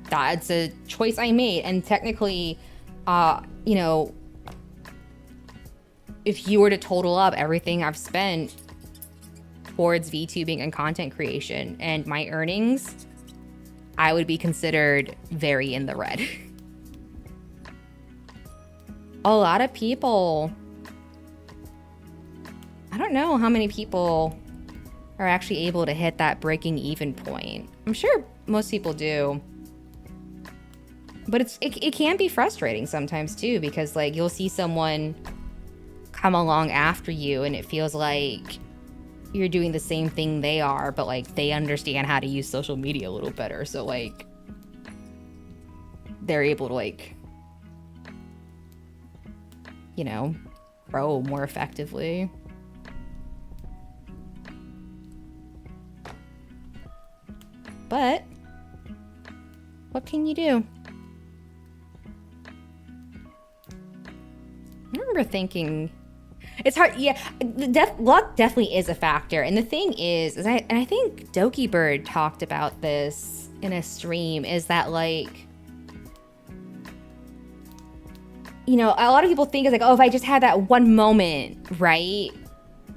That's a choice I made, and technically, you know, if you were to total up everything I've spent towards VTubing and content creation and my earnings, I would be considered very in the red. A lot of people, I don't know how many people are actually able to hit that breaking even point. I'm sure most people do. But it can be frustrating sometimes too, because like you'll see someone come along after you and it feels like you're doing the same thing they are, but like they understand how to use social media a little better. So like they're able to like, you know, grow more effectively. But what can you do? I remember thinking, it's hard. Yeah, luck definitely is a factor. And the thing is I think Doki Bird talked about this in a stream, is that like, you know, a lot of people think it's like, oh, if I just had that one moment, right?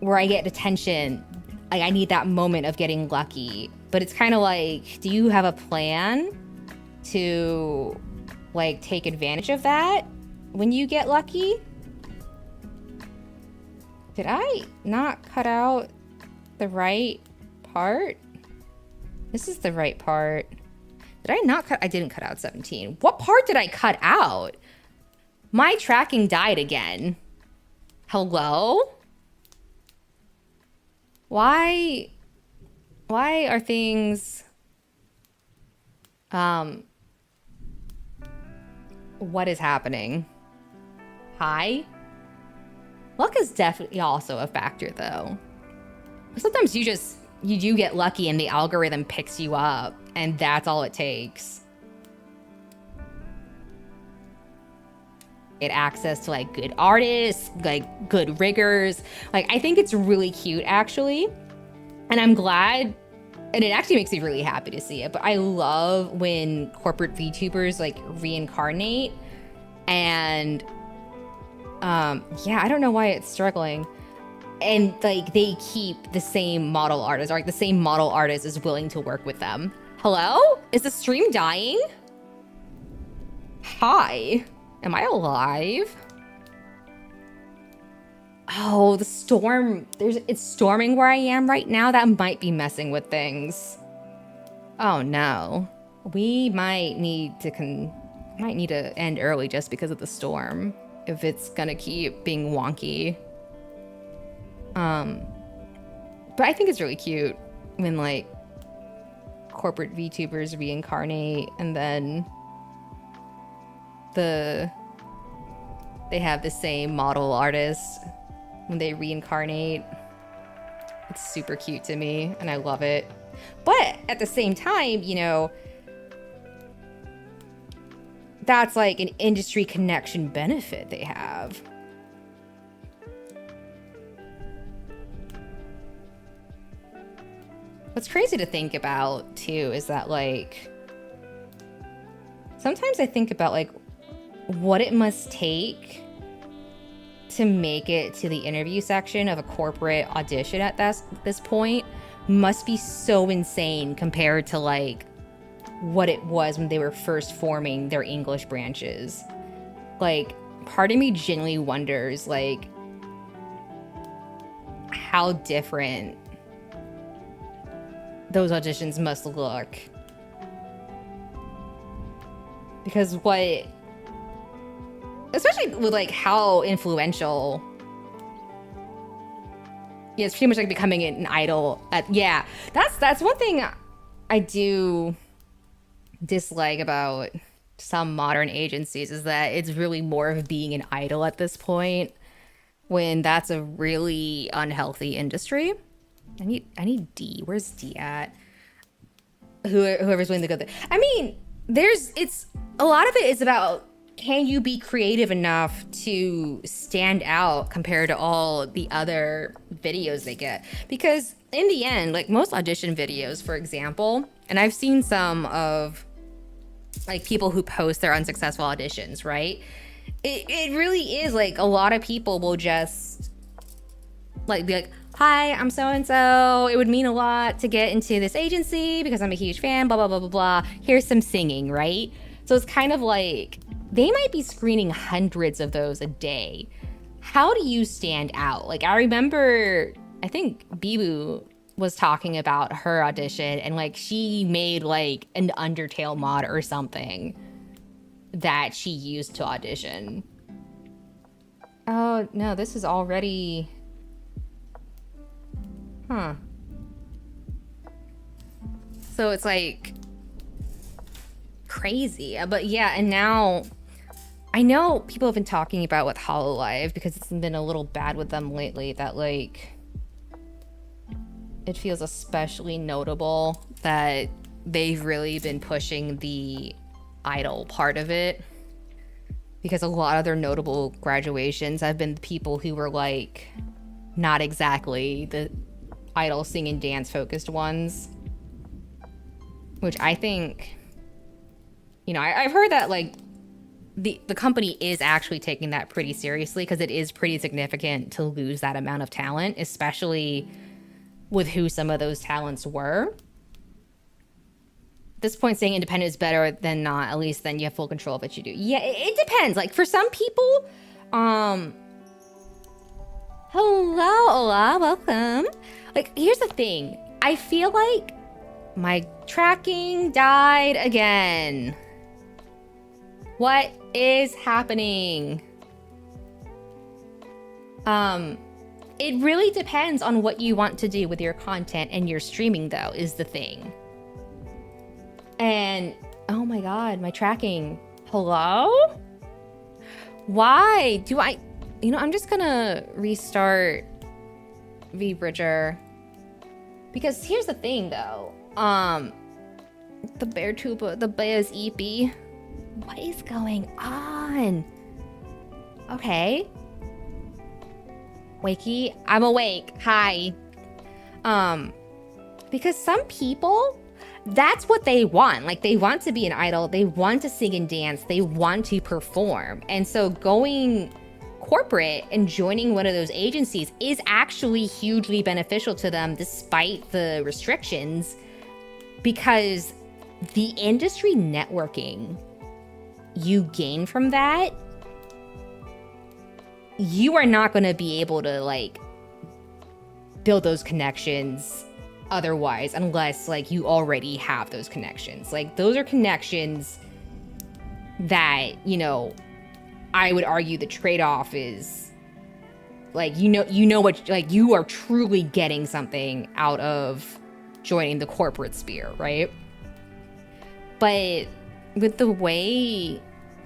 where I get attention. Like, I need that moment of getting lucky. But it's kind of like, do you have a plan to, like, take advantage of that when you get lucky? Did I not cut out the right part? This is the right part. Did I not cut? I didn't cut out 17. What part did I cut out? My tracking died again. Hello? Why are things... What is happening? Hi? Luck is definitely also a factor, though. Sometimes you do get lucky and the algorithm picks you up, and that's all it takes. Get access to, like, good artists, like, good riggers. Like, I think it's really cute, actually. And I'm glad, and it actually makes me really happy to see it, but I love when corporate VTubers, like, reincarnate. And, yeah, I don't know why it's struggling. And, like, they keep the same model artist, or, like, the same model artist is willing to work with them. Hello? Is the stream dying? Hi. Am I alive? Oh, the storm. It's storming where I am right now. That might be messing with things. Oh, no. We might need to end early just because of the storm, if it's gonna keep being wonky. But I think it's really cute when, like, corporate VTubers reincarnate and then they have the same model artist when they reincarnate. It's super cute to me and I love it. But at the same time, you know, that's like an industry connection benefit they have. What's crazy to think about too is that, like, sometimes I think about, like, what it must take to make it to the interview section of a corporate audition at this point must be so insane compared to, like, what it was when they were first forming their English branches. Like, part of me genuinely wonders, like, how different those auditions must look. Because especially with, like, how influential, yeah, it's pretty much like becoming an idol yeah, that's one thing I do dislike about some modern agencies, is that it's really more of being an idol at this point, when that's a really unhealthy industry. I need D. Where's D at? Whoever's willing to go there. I mean, it's a lot of it is about, can you be creative enough to stand out compared to all the other videos they get? Because in the end, like, most audition videos, for example, and I've seen some of, like, people who post their unsuccessful auditions, right? It really is, like, a lot of people will just, like, be like, hi, I'm so-and-so. It would mean a lot to get into this agency because I'm a huge fan, blah, blah, blah, blah, blah. Here's some singing, right? So it's kind of like, they might be screening hundreds of those a day. How do you stand out? Like, I remember, I think Bibu was talking about her audition, and, like, she made, like, an Undertale mod or something that she used to audition. Oh, no, this is already... Huh. So it's, like, crazy. But yeah, and now I know people have been talking about with HoloLive, because it's been a little bad with them lately, that, like, it feels especially notable that they've really been pushing the idol part of it, because a lot of their notable graduations have been people who were, like, not exactly the idol sing and dance focused ones, which I think, you know, I've heard that, like, the company is actually taking that pretty seriously, because it is pretty significant to lose that amount of talent, especially with who some of those talents were. At this point, saying independent is better than not, at least then you have full control of what you do. Yeah, it depends. Like, for some people, hello, Ola, welcome. Like, here's the thing. I feel like my tracking died again. What is happening? It really depends on what you want to do with your content and your streaming, though, is the thing. And, oh my god, my tracking. Hello? Why do I... You know, I'm just gonna restart VBridger. Because here's the thing, though. The bear tuba, the bear's eepy. What is going on? Okay. Wakey, I'm awake. Hi. Because some people, that's what they want. Like, they want to be an idol. They want to sing and dance. They want to perform. And so going corporate and joining one of those agencies is actually hugely beneficial to them, despite the restrictions, because the industry networking you gain from that, you are not going to be able to, like, build those connections otherwise, unless, like, you already have those connections. Like, those are connections that, you know, I would argue the trade-off is, like, you know what, like, you are truly getting something out of joining the corporate sphere, right? But with the way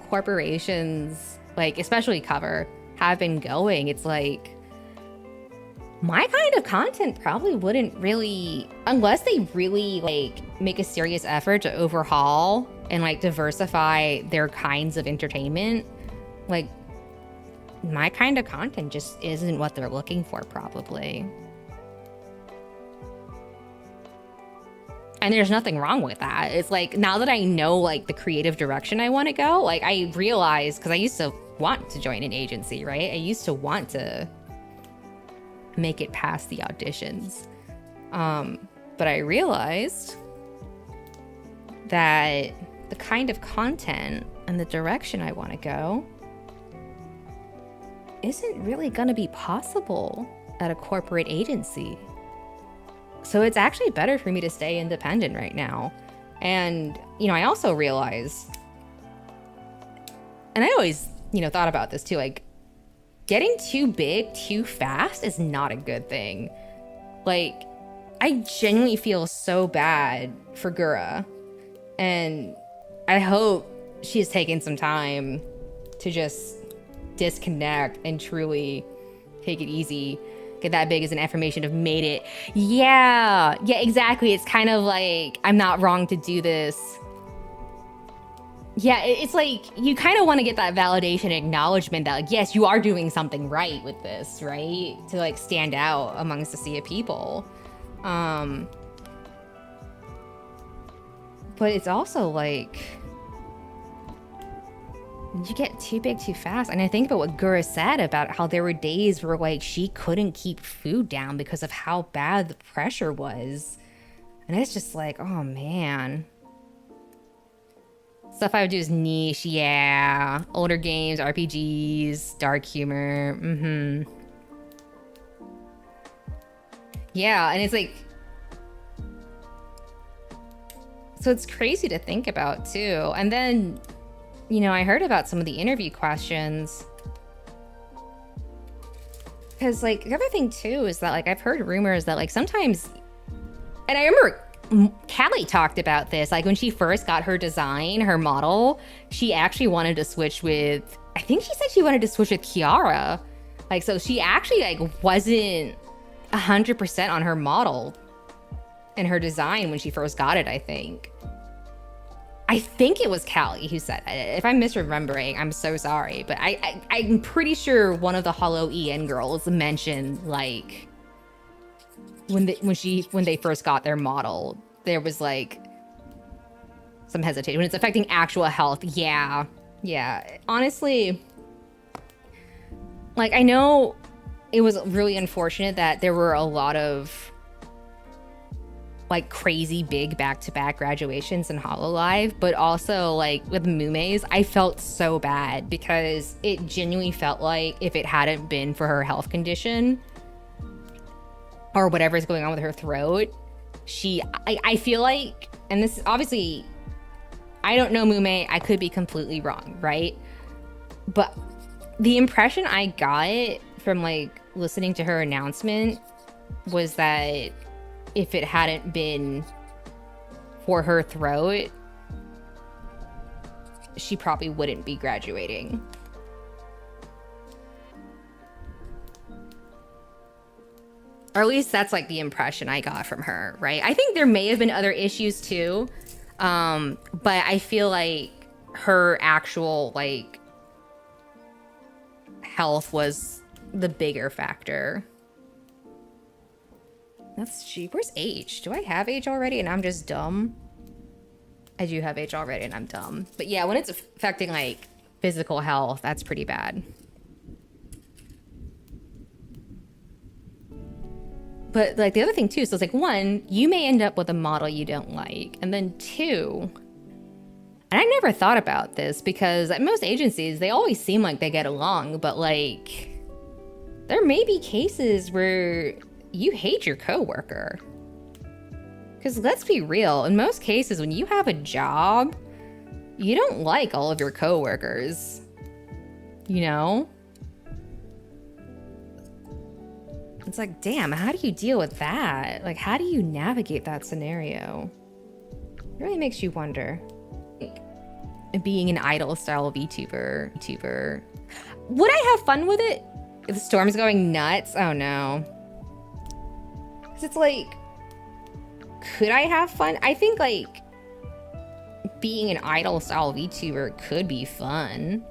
corporations, like, especially cover, have been going, it's like, my kind of content probably wouldn't really, unless they really, like, make a serious effort to overhaul and, like, diversify their kinds of entertainment, like, my kind of content just isn't what they're looking for, probably. And there's nothing wrong with that. It's like, now that I know, like, the creative direction I want to go, like, I realize, because I used to want to join an agency, right? I used to want to make it past the auditions. But I realized that the kind of content and the direction I want to go isn't really going to be possible at a corporate agency. So it's actually better for me to stay independent right now. And, you know, I also realized, and I always, you know, thought about this too, like, getting too big too fast is not a good thing. Like, I genuinely feel so bad for Gura. And I hope she's taken some time to just disconnect and truly take it easy. Get that big as an affirmation of made it. Yeah, exactly. It's kind of like, I'm not wrong to do this. Yeah, it's like, you kind of want to get that validation, acknowledgement that, like, yes, you are doing something right with this, right? To, like, stand out amongst a sea of people. But it's also like, you get too big too fast. And I think about what Gura said about how there were days where, like, she couldn't keep food down because of how bad the pressure was. And it's just like, oh man. Stuff I would do is niche, yeah. Older games, RPGs, dark humor, Yeah, and it's like, so it's crazy to think about too. And then, you know, I heard about some of the interview questions. Because, like, the other thing too is that, like, I've heard rumors that, like, sometimes, and I remember Callie talked about this, like, when she first got her design, her model, she actually wanted to switch with, I think she said she wanted to switch with Kiara. Like, so she actually, like, wasn't 100% on her model and her design when she first got it, I think. I think it was Callie who said it. If I'm misremembering, I'm so sorry. But I'm pretty sure one of the Hollow EN girls mentioned, like, when they first got their model, there was, like, some hesitation. When it's affecting actual health, yeah. Yeah, honestly, like, I know it was really unfortunate that there were a lot of like crazy big back-to-back graduations in HoloLive, but also like with Mume's, I felt so bad because it genuinely felt like if it hadn't been for her health condition or whatever's going on with her throat, I feel like, and this is obviously, I don't know Mume, I could be completely wrong, right? But the impression I got from like listening to her announcement was that if it hadn't been for her throat, she probably wouldn't be graduating. Or at least that's like the impression I got from her, right? I think there may have been other issues too, but I feel like her actual like health was the bigger factor. That's cheap. Where's H? Do I have H already and I'm just dumb? I do have H already and I'm dumb. But yeah, when it's affecting like physical health, that's pretty bad. But like the other thing too, so it's like, one, you may end up with a model you don't like. And then two, and I never thought about this because at most agencies, they always seem like they get along, but like there may be cases where you hate your coworker. Because let's be real, in most cases, when you have a job, you don't like all of your coworkers, you know? It's like, damn, how do you deal with that? Like, how do you navigate that scenario? It really makes you wonder. Being an idol style VTuber. Would I have fun with it? If the storm's going nuts? Oh no. Because it's like, could I have fun? I think like being an idol style VTuber could be fun.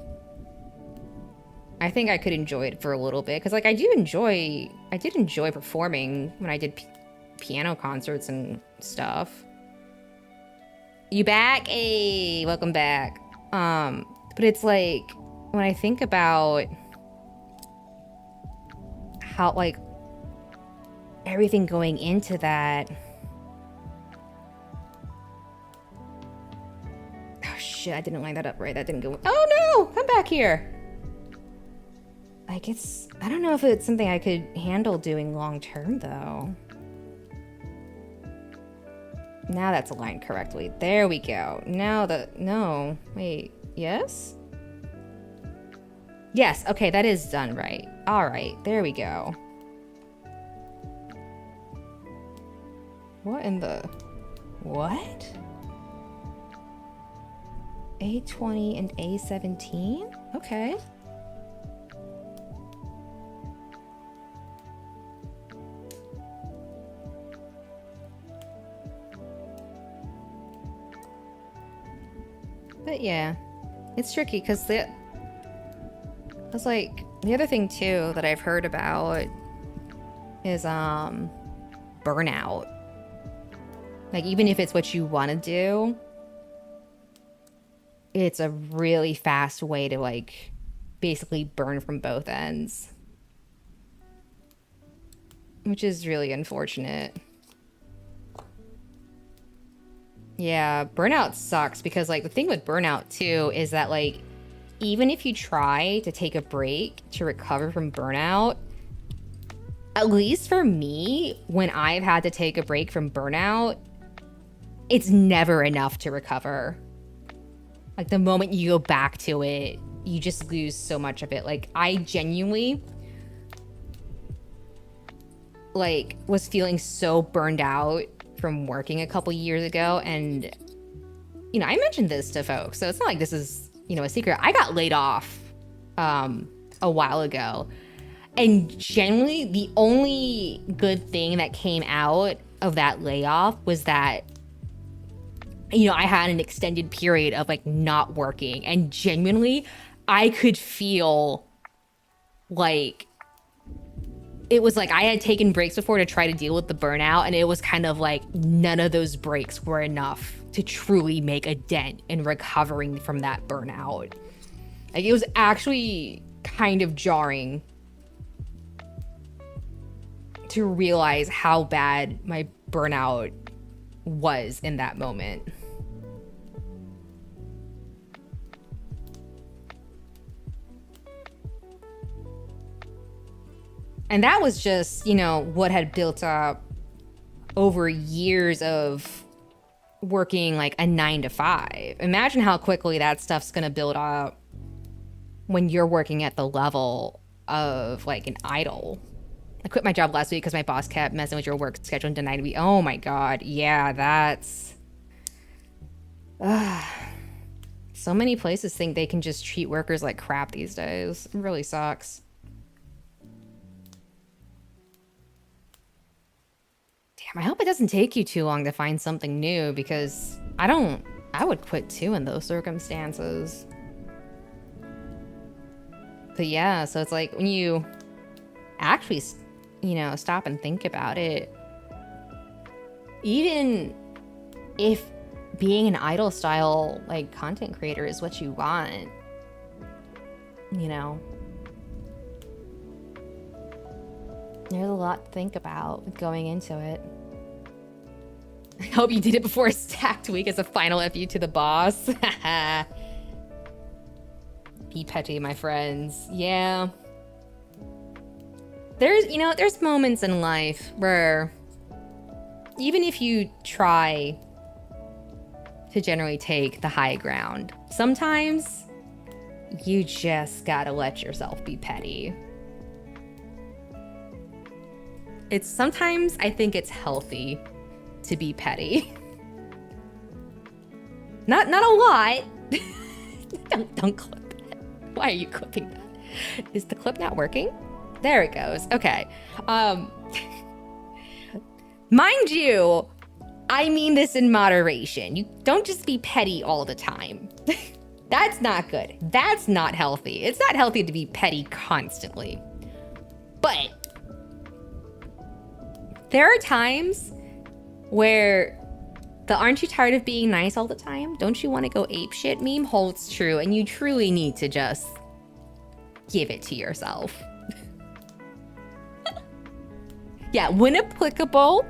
I think I could enjoy it for a little bit because like I did enjoy performing when I did piano concerts and stuff. You back? Hey, welcome back. But it's like when I think about how like everything going into that. Oh shit, I didn't line that up right. That didn't go. Oh no, come back here. Like I don't know if it's something I could handle doing long term though. Now that's aligned correctly. There we go. Now no, wait, yes? Yes, okay, that is done right. All right, there we go. What in the, what? A20 and A17? Okay. But yeah, it's tricky because it's like the other thing too that I've heard about is burnout. Like even if it's what you want to do, it's a really fast way to like basically burn from both ends, which is really unfortunate. Yeah, burnout sucks because like the thing with burnout too is that like even if you try to take a break to recover from burnout, at least for me, when I've had to take a break from burnout, it's never enough to recover. Like the moment you go back to it, you just lose so much of it. Like I genuinely like was feeling so burned out from working a couple years ago, and you know I mentioned this to folks, so it's not like this is, you know, a secret. I got laid off a while ago, and generally the only good thing that came out of that layoff was that, you know, I had an extended period of like not working, and genuinely I could feel like it was like I had taken breaks before to try to deal with the burnout, and it was kind of like none of those breaks were enough to truly make a dent in recovering from that burnout. Like, it was actually kind of jarring to realize how bad my burnout was in that moment. And that was just, you know, what had built up over years of working like a 9 to 5. Imagine how quickly that stuff's gonna build up when you're working at the level of like an idol. I quit my job last week because my boss kept messing with your work schedule and denied me. Oh my God. Yeah, that's... So many places think they can just treat workers like crap these days. It really sucks. Damn, I hope it doesn't take you too long to find something new, because I would quit too in those circumstances. But yeah, so it's like when you actually, you know, stop and think about it, even if being an idol style like content creator is what you want, you know, there's a lot to think about going into it. I hope you did it before a stacked week as a final FU to the boss. Be petty, my friends. Yeah. There's moments in life where even if you try to generally take the high ground, sometimes you just gotta let yourself be petty. Sometimes I think it's healthy to be petty. Not a lot. Don't clip that. Why are you clipping that? Is the clip not working? There it goes. Okay. Mind you, I mean this in moderation. You don't just be petty all the time. That's not good. That's not healthy. It's not healthy to be petty constantly. But there are times where the "aren't you tired of being nice all the time? Don't you want to go apeshit" meme holds true, and you truly need to just give it to yourself. Yeah, when applicable,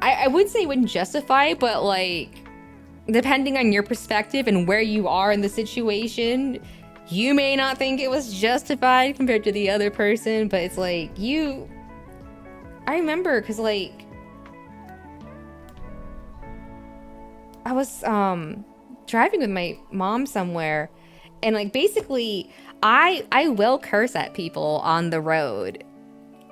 I would say when justified, but like, depending on your perspective and where you are in the situation, you may not think it was justified compared to the other person, but it's like, I remember, because like, I was driving with my mom somewhere, and like basically I will curse at people on the road.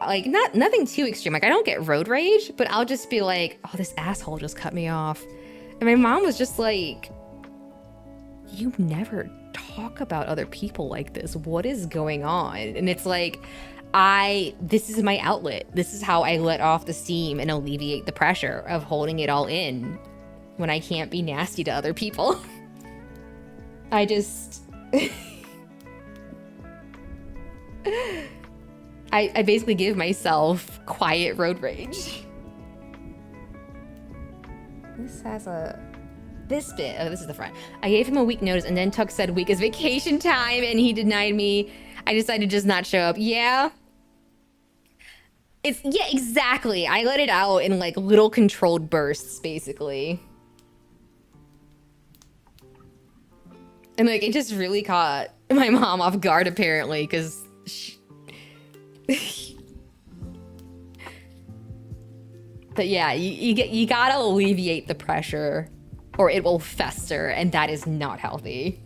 Like, nothing too extreme. Like, I don't get road rage, but I'll just be like, oh, this asshole just cut me off. And my mom was just like, you never talk about other people like this. What is going on? And it's like, this is my outlet. This is how I let off the steam and alleviate the pressure of holding it all in when I can't be nasty to other people. I just... I basically give myself quiet road rage. This has this bit. Oh, this is the front. I gave him a week notice and then took said week as vacation time, and he denied me. I decided to just not show up. Yeah. Yeah, exactly. I let it out in like little controlled bursts, basically. And like, it just really caught my mom off guard, apparently, because but yeah, you gotta alleviate the pressure or it will fester, and that is not healthy.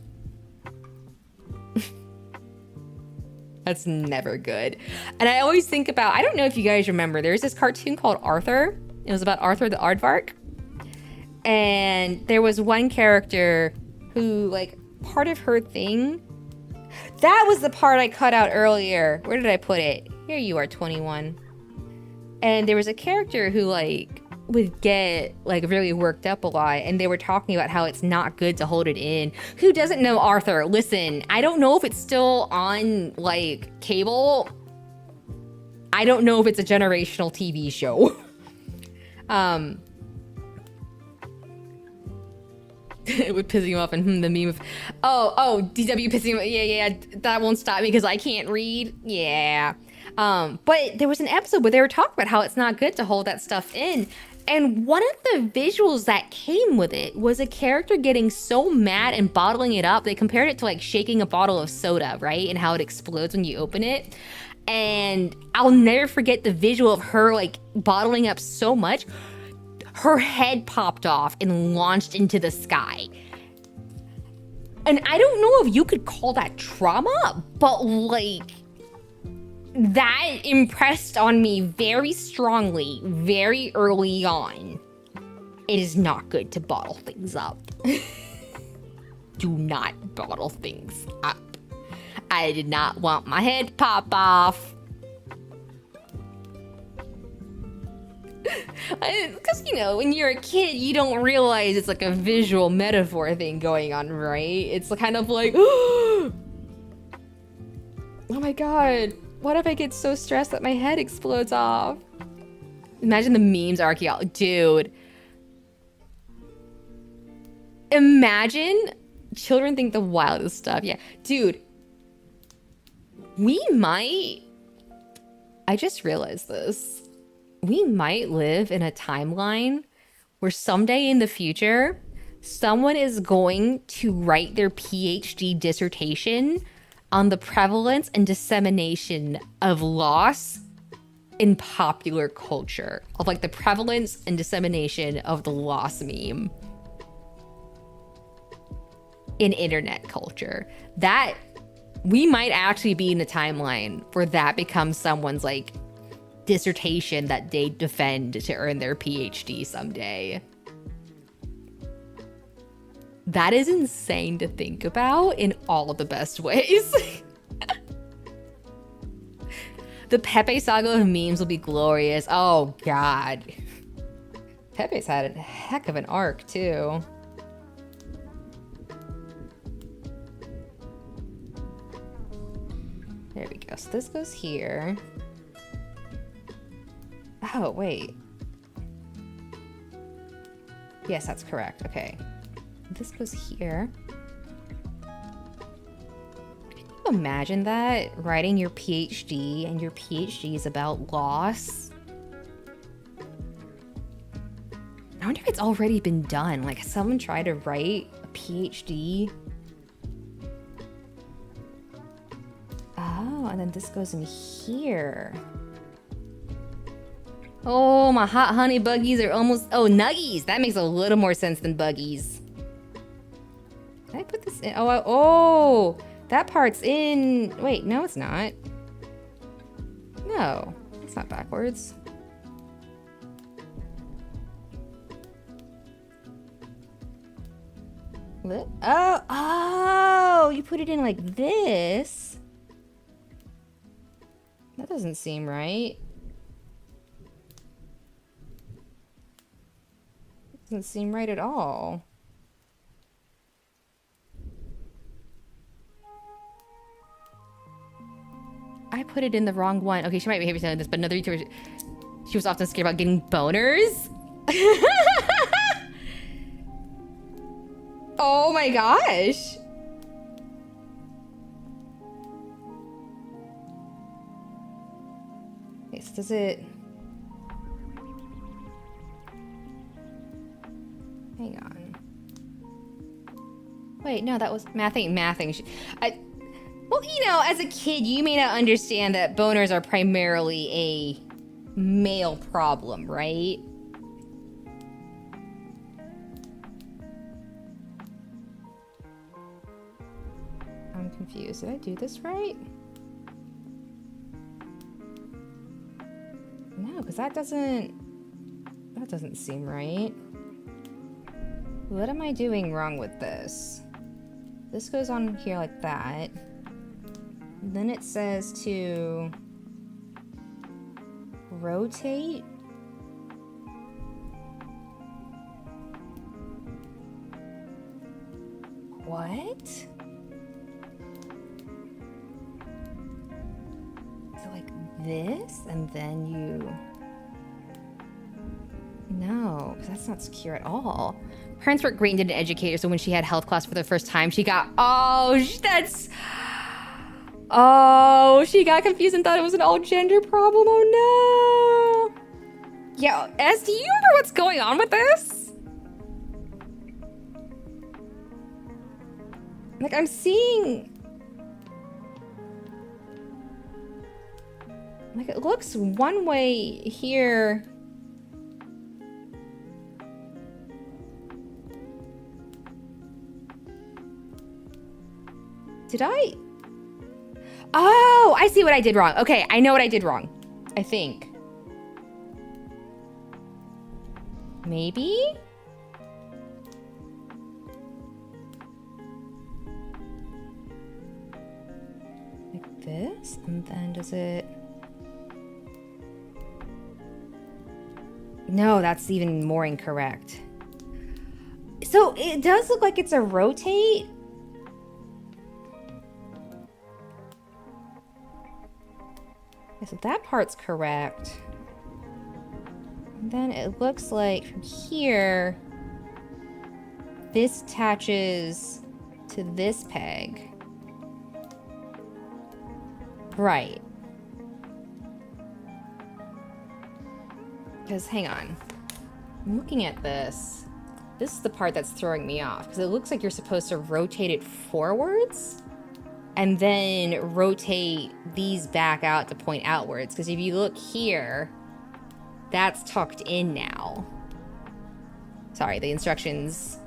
That's never good. And I always think about, I don't know if you guys remember, there's this cartoon called Arthur. It was about Arthur the Aardvark. And there was one character who, like, part of her thing, that was the part I cut out earlier. Where did I put it? Here you are, 21. And there was a character who, like, would get, like, really worked up a lot, and they were talking about how it's not good to hold it in. Who doesn't know Arthur? Listen, I don't know if it's still on, like, cable. I don't know if it's a generational TV show. It would piss him off, and the meme of, DW pissing him off. Yeah, that won't stop me because I can't read. Yeah. But there was an episode where they were talking about how it's not good to hold that stuff in. And one of the visuals that came with it was a character getting so mad and bottling it up. They compared it to like shaking a bottle of soda, right? And how it explodes when you open it. And I'll never forget the visual of her like bottling up so much. Her head popped off and launched into the sky. And I don't know if you could call that trauma, but like, that impressed on me very strongly, very early on. It is not good to bottle things up. Do not bottle things up. I did not want my head pop off. Because, you know, when you're a kid, you don't realize it's like a visual metaphor thing going on, right? It's kind of like, oh my god. What if I get so stressed that my head explodes off? Imagine the memes archaeology. Dude. Imagine children think the wildest stuff. Yeah. Dude. We might... I just realized this. We might live in a timeline where someday in the future, someone is going to write their PhD dissertation on the prevalence and dissemination of loss in popular culture. Of like the prevalence and dissemination of the loss meme in internet culture. That we might actually be in a timeline where that becomes someone's like dissertation that they defend to earn their PhD someday. That is insane to think about in all of the best ways. The Pepe saga of memes will be glorious. Oh, God. Pepe's had a heck of an arc, too. There we go. So this goes here. Oh, wait. Yes, that's correct. Okay. This goes here. Can you imagine that? Writing your PhD and your PhD is about loss. I wonder if it's already been done. Like, has someone tried to write a PhD? Oh, and then this goes in here. Oh, my hot honey buggies are almost... Oh, nuggies! That makes a little more sense than buggies. Did I put this in? Oh, that part's in... Wait, no, it's not. No, it's not backwards. What? Oh, you put it in like this. That doesn't seem right. Doesn't seem right at all. I put it in the wrong one. Okay, she might be happy saying this, but another YouTuber, she was often scared about getting boners. Oh my gosh. Okay, so does it... Hang on. Wait, no, that was mathing. Well, you know, as a kid, you may not understand that boners are primarily a male problem, right? I'm confused. Did I do this right? No, because that doesn't seem right. What am I doing wrong with this? This goes on here like that. Then it says to rotate. What? So like this, and then you... No, That's not secure at all. Parents worked great and didn't educate her, so when she had health class for the first time, she got... Oh, that's... Oh, she got confused and thought it was an all-gender problem. Oh, no. Yeah, S, do you remember what's going on with this? Like, I'm seeing... Like, it looks one way here. Did I? Oh, I see what I did wrong. Okay, I know what I did wrong. I think. Maybe? Like this? And then does it... No, that's even more incorrect. So it does look like it's a rotate. Okay, so that part's correct. And then it looks like from here, this attaches to this peg. Right. Because, hang on. I'm looking at this. This is the part that's throwing me off. Because it looks like you're supposed to rotate it forwards. And then rotate these back out to point outwards. Because if you look here, that's tucked in now. Sorry, the instructions.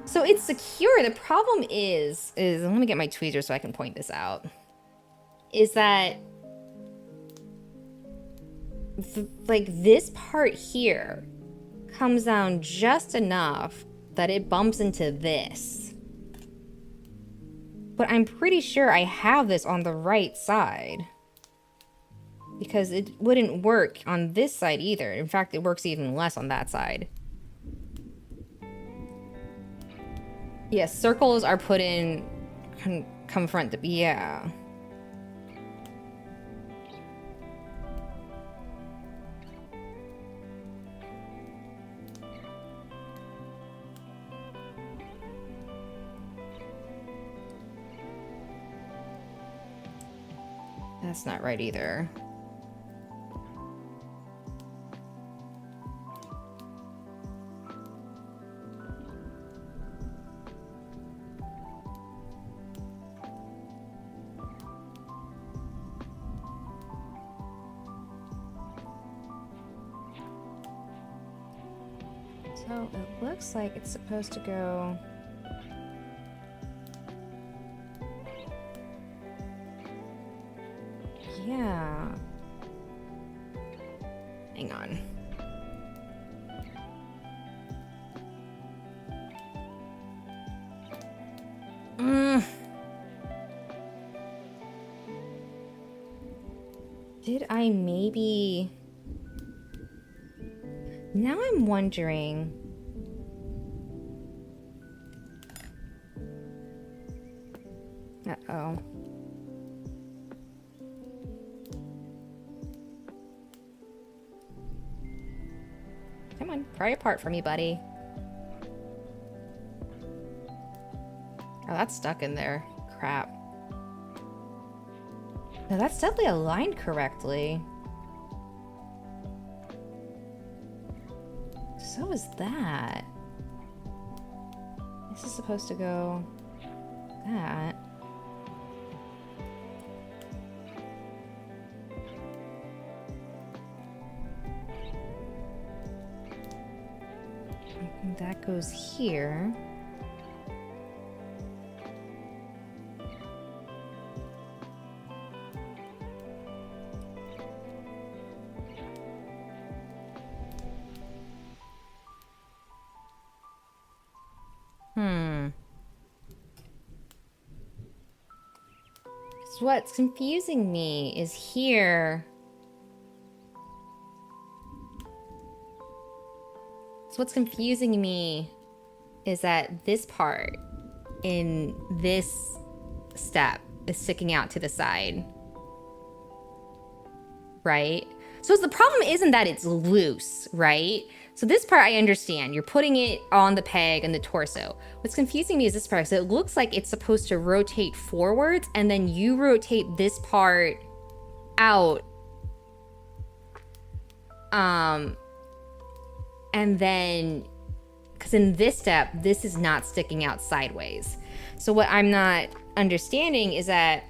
So it's secure. The problem is let me get my tweezer so I can point this out. Is that like this part here comes down just enough that it bumps into this. But I'm pretty sure I have this on the right side. Because it wouldn't work on this side either. In fact, it works even less on that side. Yes, circles are put in confront the... Yeah. That's not right either. So it looks like it's supposed to go... Yeah. Hang on. Did I maybe... Now I'm wondering... Uh-oh. Come on, pry apart for me, buddy. Oh, that's stuck in there. Crap. No, that's definitely aligned correctly. So is that. This is supposed to go... that. And that goes here. So what's confusing me is here. So what's confusing me is that this part in this step is sticking out to the side. Right? So the problem isn't that it's loose, right? So this part I understand. You're putting it on the peg and the torso. What's confusing me is this part. So it looks like it's supposed to rotate forwards and then you rotate this part out. And then, because in this step, this is not sticking out sideways. So what I'm not understanding is that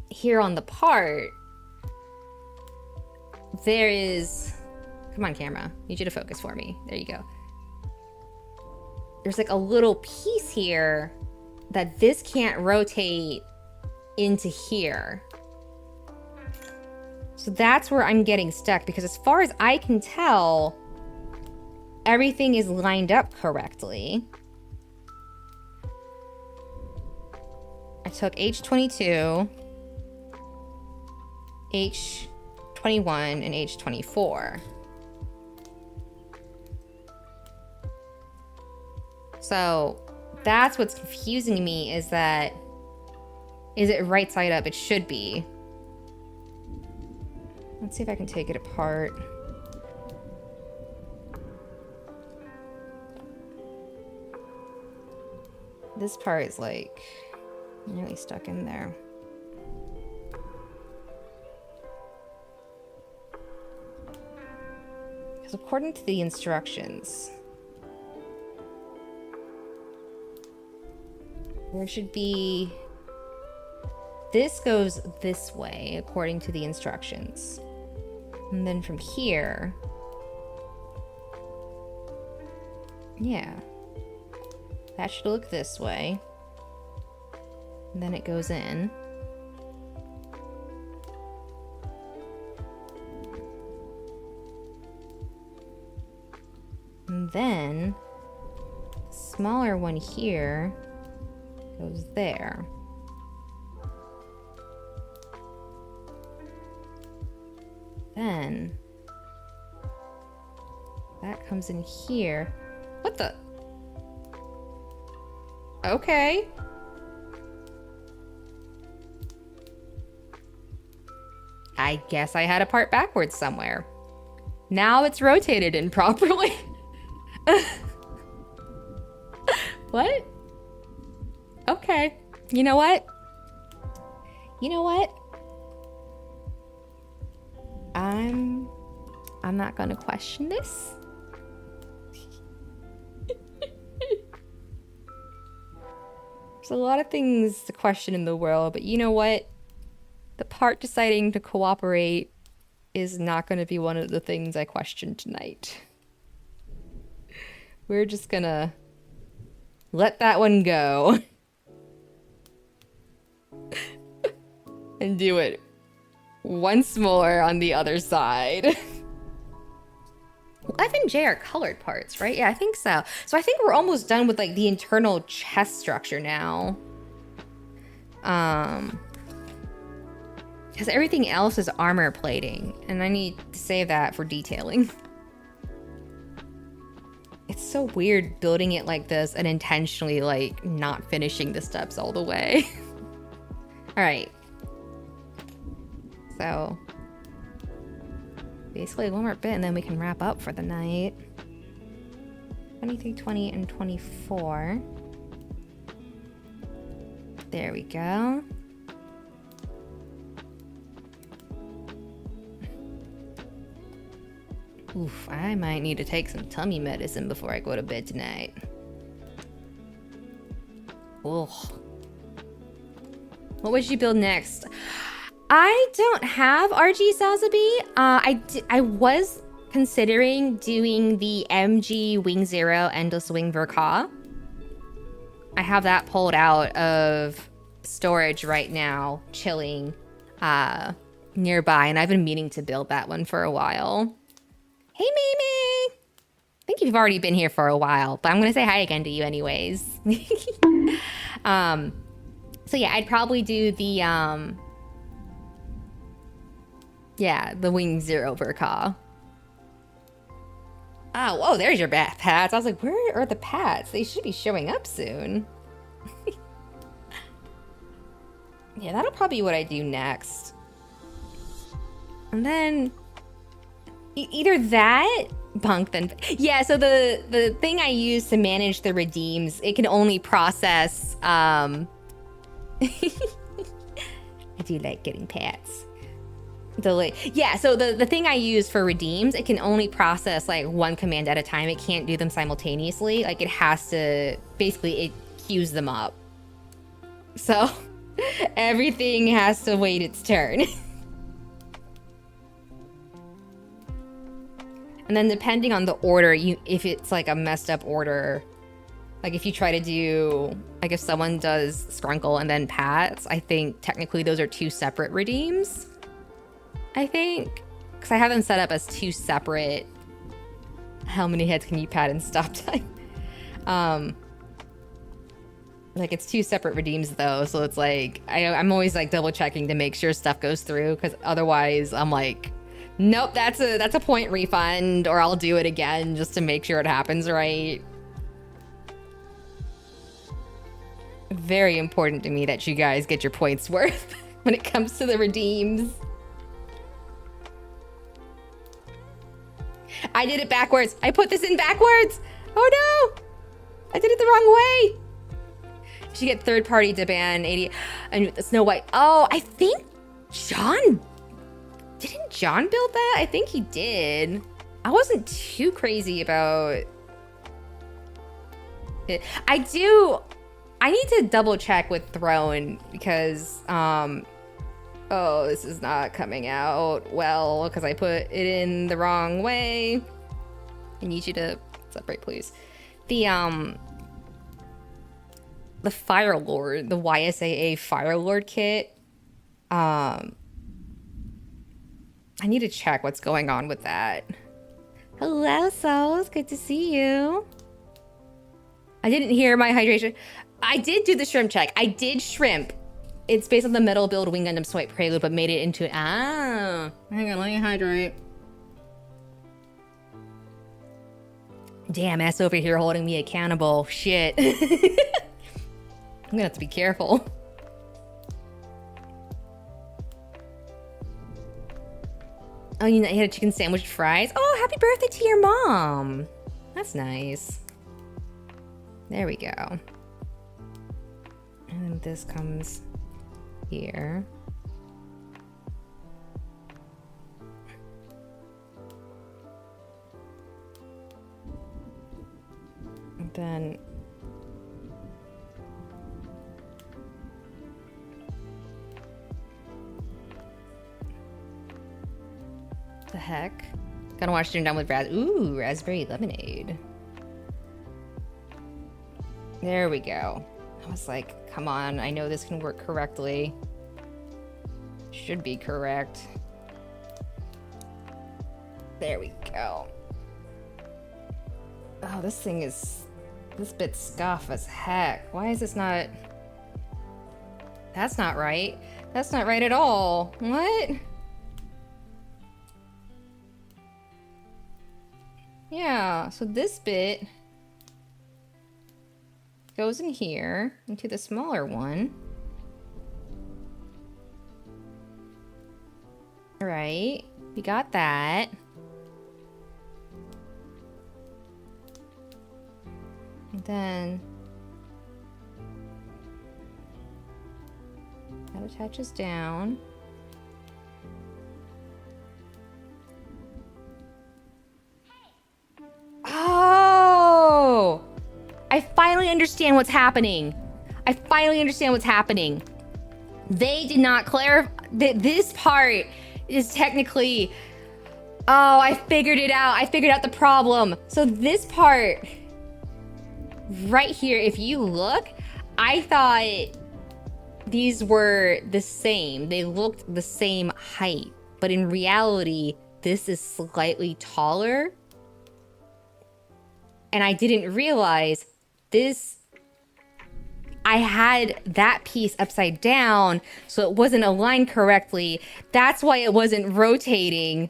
here on the part, there is, come on camera, need you to focus for me. There you go. There's like a little piece here that this can't rotate into here. So that's where I'm getting stuck, because as far as I can tell, everything is lined up correctly. I took H22, H21, and H24. So that's what's confusing me, is that, is it right side up? It should be. Let's see if I can take it apart. This part is like nearly stuck in there. Because according to the instructions, there should be, this goes this way according to the instructions. And then from here, yeah, that should look this way. And then it goes in. And then the smaller one here goes there. Then that comes in here. What the? Okay. I guess I had a part backwards somewhere. Now it's rotated improperly. What? Okay. You know what? You know what? I'm not gonna question this. There's a lot of things to question in the world, but you know what? The part deciding to cooperate is not going to be one of the things I question tonight. We're just gonna let that one go. And do it once more on the other side. F and J are colored parts, right? Yeah, I think so. So I think we're almost done with like the internal chest structure now. Because everything else is armor plating, and I need to save that for detailing. It's so weird building it like this and intentionally like not finishing the steps all the way. All right. So basically one more bit and then we can wrap up for the night. 23, 20, and 24. There we go. Oof, I might need to take some tummy medicine before I go to bed tonight. Ugh. What would you build next? I don't have RG Sazabi. I was considering doing the MG Wing Zero Endless Wing Verka. I have that pulled out of storage right now, chilling nearby, and I've been meaning to build that one for a while. Hey, Mimi! I think you've already been here for a while, but I'm gonna say hi again to you anyways. So yeah, I'd probably do the the Wing Zero Verka. Oh, whoa, there's your pats. I was like, where are the pats? They should be showing up soon. Yeah, that'll probably be what I do next. And then Either that, bunk, then... Yeah, so the thing I use to manage the redeems, it can only process... I do like getting pats. Yeah, so the thing I use for redeems, it can only process like one command at a time. It can't do them simultaneously. Like it has to, basically it queues them up. So everything has to wait its turn. And then depending on the order, if it's like a messed up order, like if you try to do, like if someone does Scrunkle and then Pats, I think technically those are 2 separate redeems. I think, because I have them set up as 2 separate, how many heads can you pat in stop time? Like it's 2 separate redeems though, so it's like, I'm always like double checking to make sure stuff goes through, because otherwise I'm like, nope, that's a point refund, or I'll do it again just to make sure it happens right. Very important to me that you guys get your points worth when it comes to the redeems. I did it backwards. I put this in backwards. Oh no, I did it the wrong way. You should get third party to ban 80 and the Snow White. Oh, I think didn't John build that? I think he did. I wasn't too crazy about it. I need to double check with Throne because, oh, this is not coming out well because I put it in the wrong way. I need you to separate, please. The Fire Lord, the YSAA Fire Lord kit, I need to check what's going on with that. Hello, souls. Good to see you. I didn't hear my hydration. I did do the shrimp check. I did shrimp. It's based on the metal build Wing Gundam Swipe Prelude, but made it into... Ah. Hang on, let me hydrate. Damn, S over here holding me accountable. Shit. I'm gonna have to be careful. Oh, you had a chicken sandwich with fries? Oh, happy birthday to your mom. That's nice. There we go. And then this comes here. And then the heck? Gotta watch Gundam with raspberry lemonade. There we go. I was like, come on, I know this can work correctly. Should be correct. There we go. Oh, this bit's scuff as heck. Why is this not... That's not right. That's not right at all. What? Yeah, so this bit goes in here into the smaller one. All right, we got that. And then that attaches down. Oh! I finally understand what's happening. I finally understand what's happening. They did not clarify that this part is technically... Oh, I figured it out. I figured out the problem. So this part right here, if you look, I thought these were the same. They looked the same height. But in reality, this is slightly taller. And I didn't realize this, I had that piece upside down, so it wasn't aligned correctly. That's why it wasn't rotating.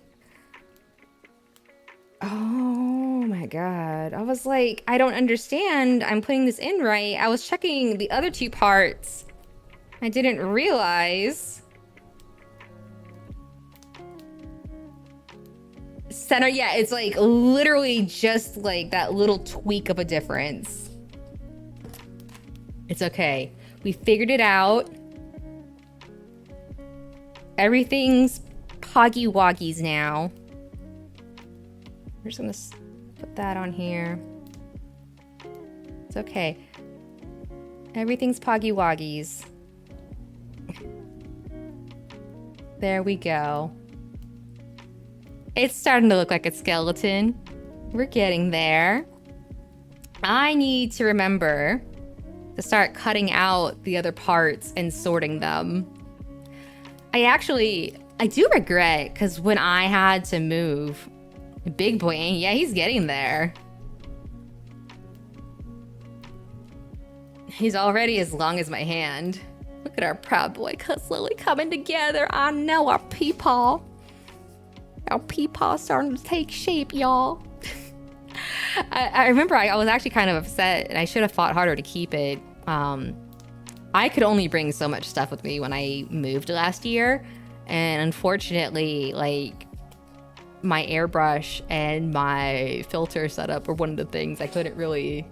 Oh my God. I was like, I don't understand. I'm putting this in right. I was checking the other 2 parts. I didn't realize. Center, yeah, it's like literally just like that little tweak of a difference. It's okay. We figured it out. Everything's poggy woggies now. We're just gonna put that on here. It's okay. Everything's poggy woggies. There we go. It's starting to look like a skeleton. We're getting there. I need to remember to start cutting out the other parts and sorting them. I do regret, because when I had to move, big boy, yeah, he's getting there. He's already as long as my hand. Look at our proud boy slowly coming together. I know our peepaw. Our peepaw starting to take shape, y'all. I remember I was actually kind of upset, and I should have fought harder to keep it. I could only bring so much stuff with me when I moved last year, and unfortunately, like, my airbrush and my filter setup were one of the things I couldn't really,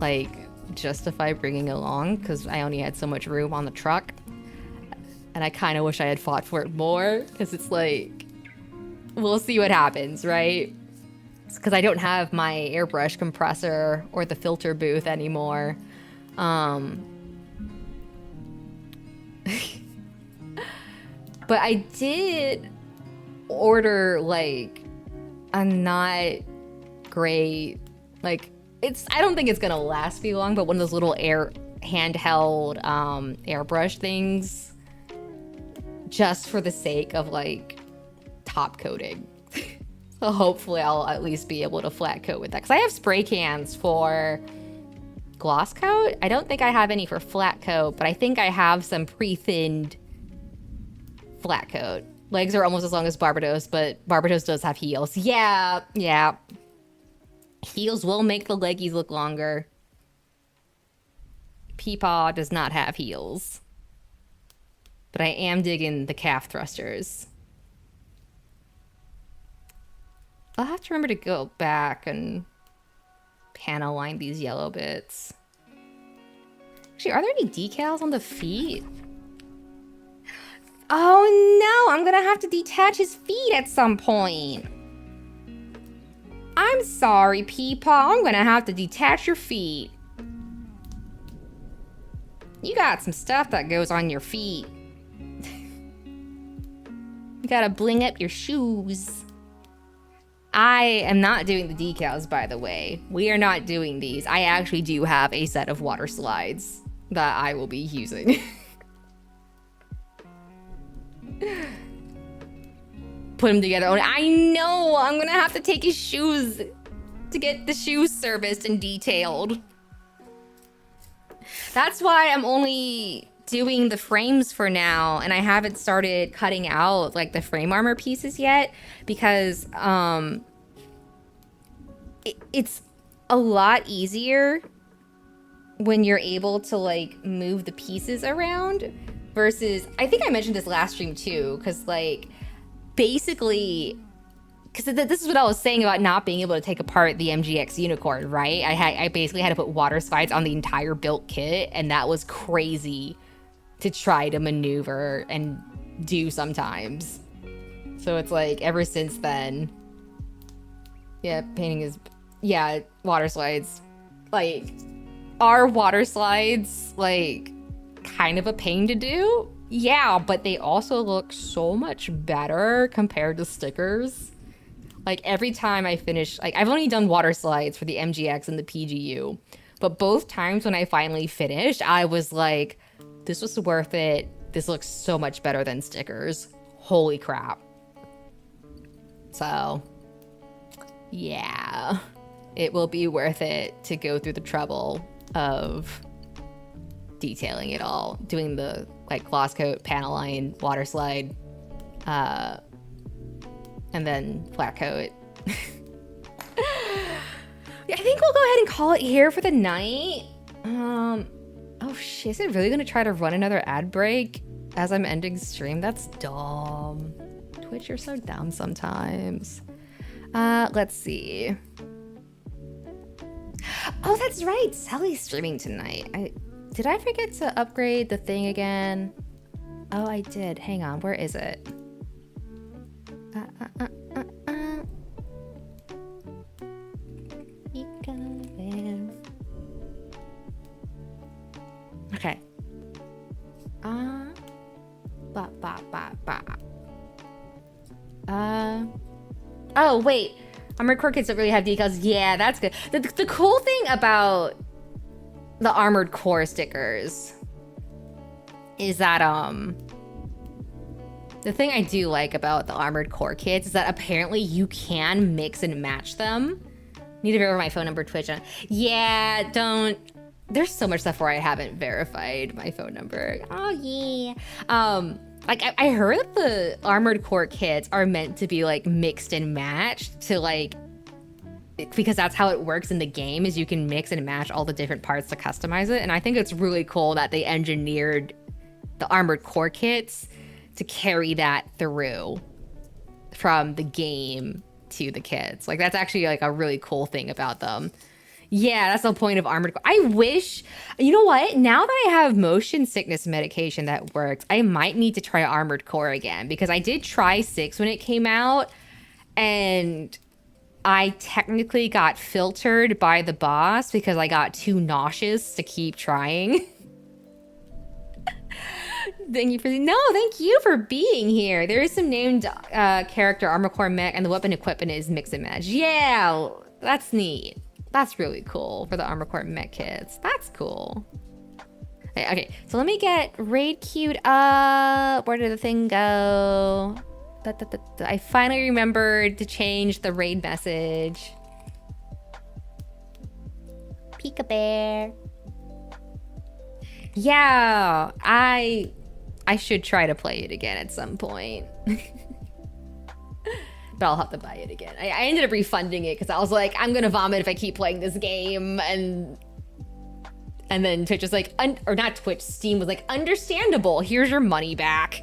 like, justify bringing along because I only had so much room on the truck. And I kind of wish I had fought for it more, because it's like, we'll see what happens, right? It's because I don't have my airbrush compressor or the filter booth anymore. But I did order, like, a not great, like, I don't think it's gonna last me long, but one of those little handheld airbrush things, just for the sake of, like, top coating. So hopefully I'll at least be able to flat coat with that, because I have spray cans for gloss coat. I don't think I have any for flat coat, but I think I have some pre-thinned flat coat. Legs are almost as long as Barbados, but Barbados does have heels. Yeah. Heels will make the leggies look longer. Peepaw does not have heels. But I am digging the calf thrusters. I'll have to remember to go back and panel line these yellow bits. Actually, are there any decals on the feet? Oh no, I'm gonna have to detach his feet at some point. I'm sorry, Peepaw. I'm gonna have to detach your feet. You got some stuff that goes on your feet. You gotta bling up your shoes. I am not doing the decals, by the way. We are not doing these. I actually do have a set of water slides that I will be using. Put them together. I know! I'm gonna have to take his shoes to get the shoes serviced and detailed. That's why I'm only doing the frames for now, and I haven't started cutting out, like, the frame armor pieces yet, because it's a lot easier when you're able to, like, move the pieces around versus, I think I mentioned this last stream too, because, like, basically, because this is what I was saying about not being able to take apart the MGX Unicorn, right? I basically had to put water slides on the entire built kit, and that was crazy to try to maneuver and do sometimes. So it's like, ever since then, yeah, painting is, yeah, water slides. Like, are water slides, like, kind of a pain to do? Yeah, but they also look so much better compared to stickers. Like, every time I finish, like, I've only done water slides for the MGX and the PGU, but both times when I finally finished, I was like, this was worth it. This looks so much better than stickers. Holy crap. So, yeah, it will be worth it to go through the trouble of detailing it all, doing the, like, gloss coat, panel line, water slide, and then flat coat. I think we'll go ahead and call it here for the night. Oh shit, is it really gonna try to run another ad break as I'm ending stream? That's dumb. Twitch Twitch, you're so dumb sometimes. Let's see. Oh, that's right. Sally's streaming tonight. Did I forget to upgrade the thing again? Oh, I did. Hang on. Where is it? Okay. Oh, wait. Armored Core kits don't really have decals. Yeah, that's good. The cool thing about the Armored Core stickers is that, the thing I do like about the Armored Core kits is that apparently you can mix and match them. Need to verify my phone number, Twitch. Yeah, don't. There's so much stuff where I haven't verified my phone number. Oh, yeah. Like, I heard that the Armored Core kits are meant to be, like, mixed and matched to, like, because that's how it works in the game, is you can mix and match all the different parts to customize it. And I think it's really cool that they engineered the Armored Core kits to carry that through from the game to the kits. Like, that's actually, like, a really cool thing about them. Yeah, that's the point of Armored Core. I wish, you know what? Now that I have motion sickness medication that works, I might need to try Armored Core again, because I did try 6 when it came out, and I technically got filtered by the boss because I got too nauseous to keep trying. Thank you for being here. There is some named character Armored Core mech, and the weapon equipment is mix and match. Yeah, that's neat. That's really cool for the Armored Core mech kits. That's cool. Okay, so let me get raid queued up. Where did the thing go? I finally remembered to change the raid message. Pika Bear. Yeah, I should try to play it again at some point. But I'll have to buy it again. I ended up refunding it because I was like, I'm gonna vomit if I keep playing this game. And then Twitch was like, or not Twitch, Steam was like, understandable, here's your money back.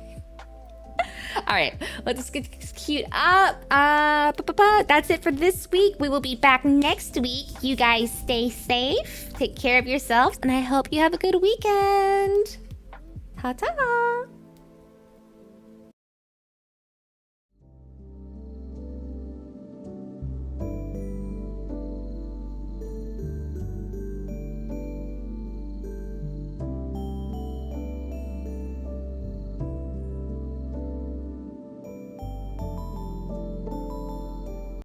All right, let's get queued up. That's it for this week. We will be back next week. You guys stay safe, take care of yourselves, and I hope you have a good weekend. Ta-ta.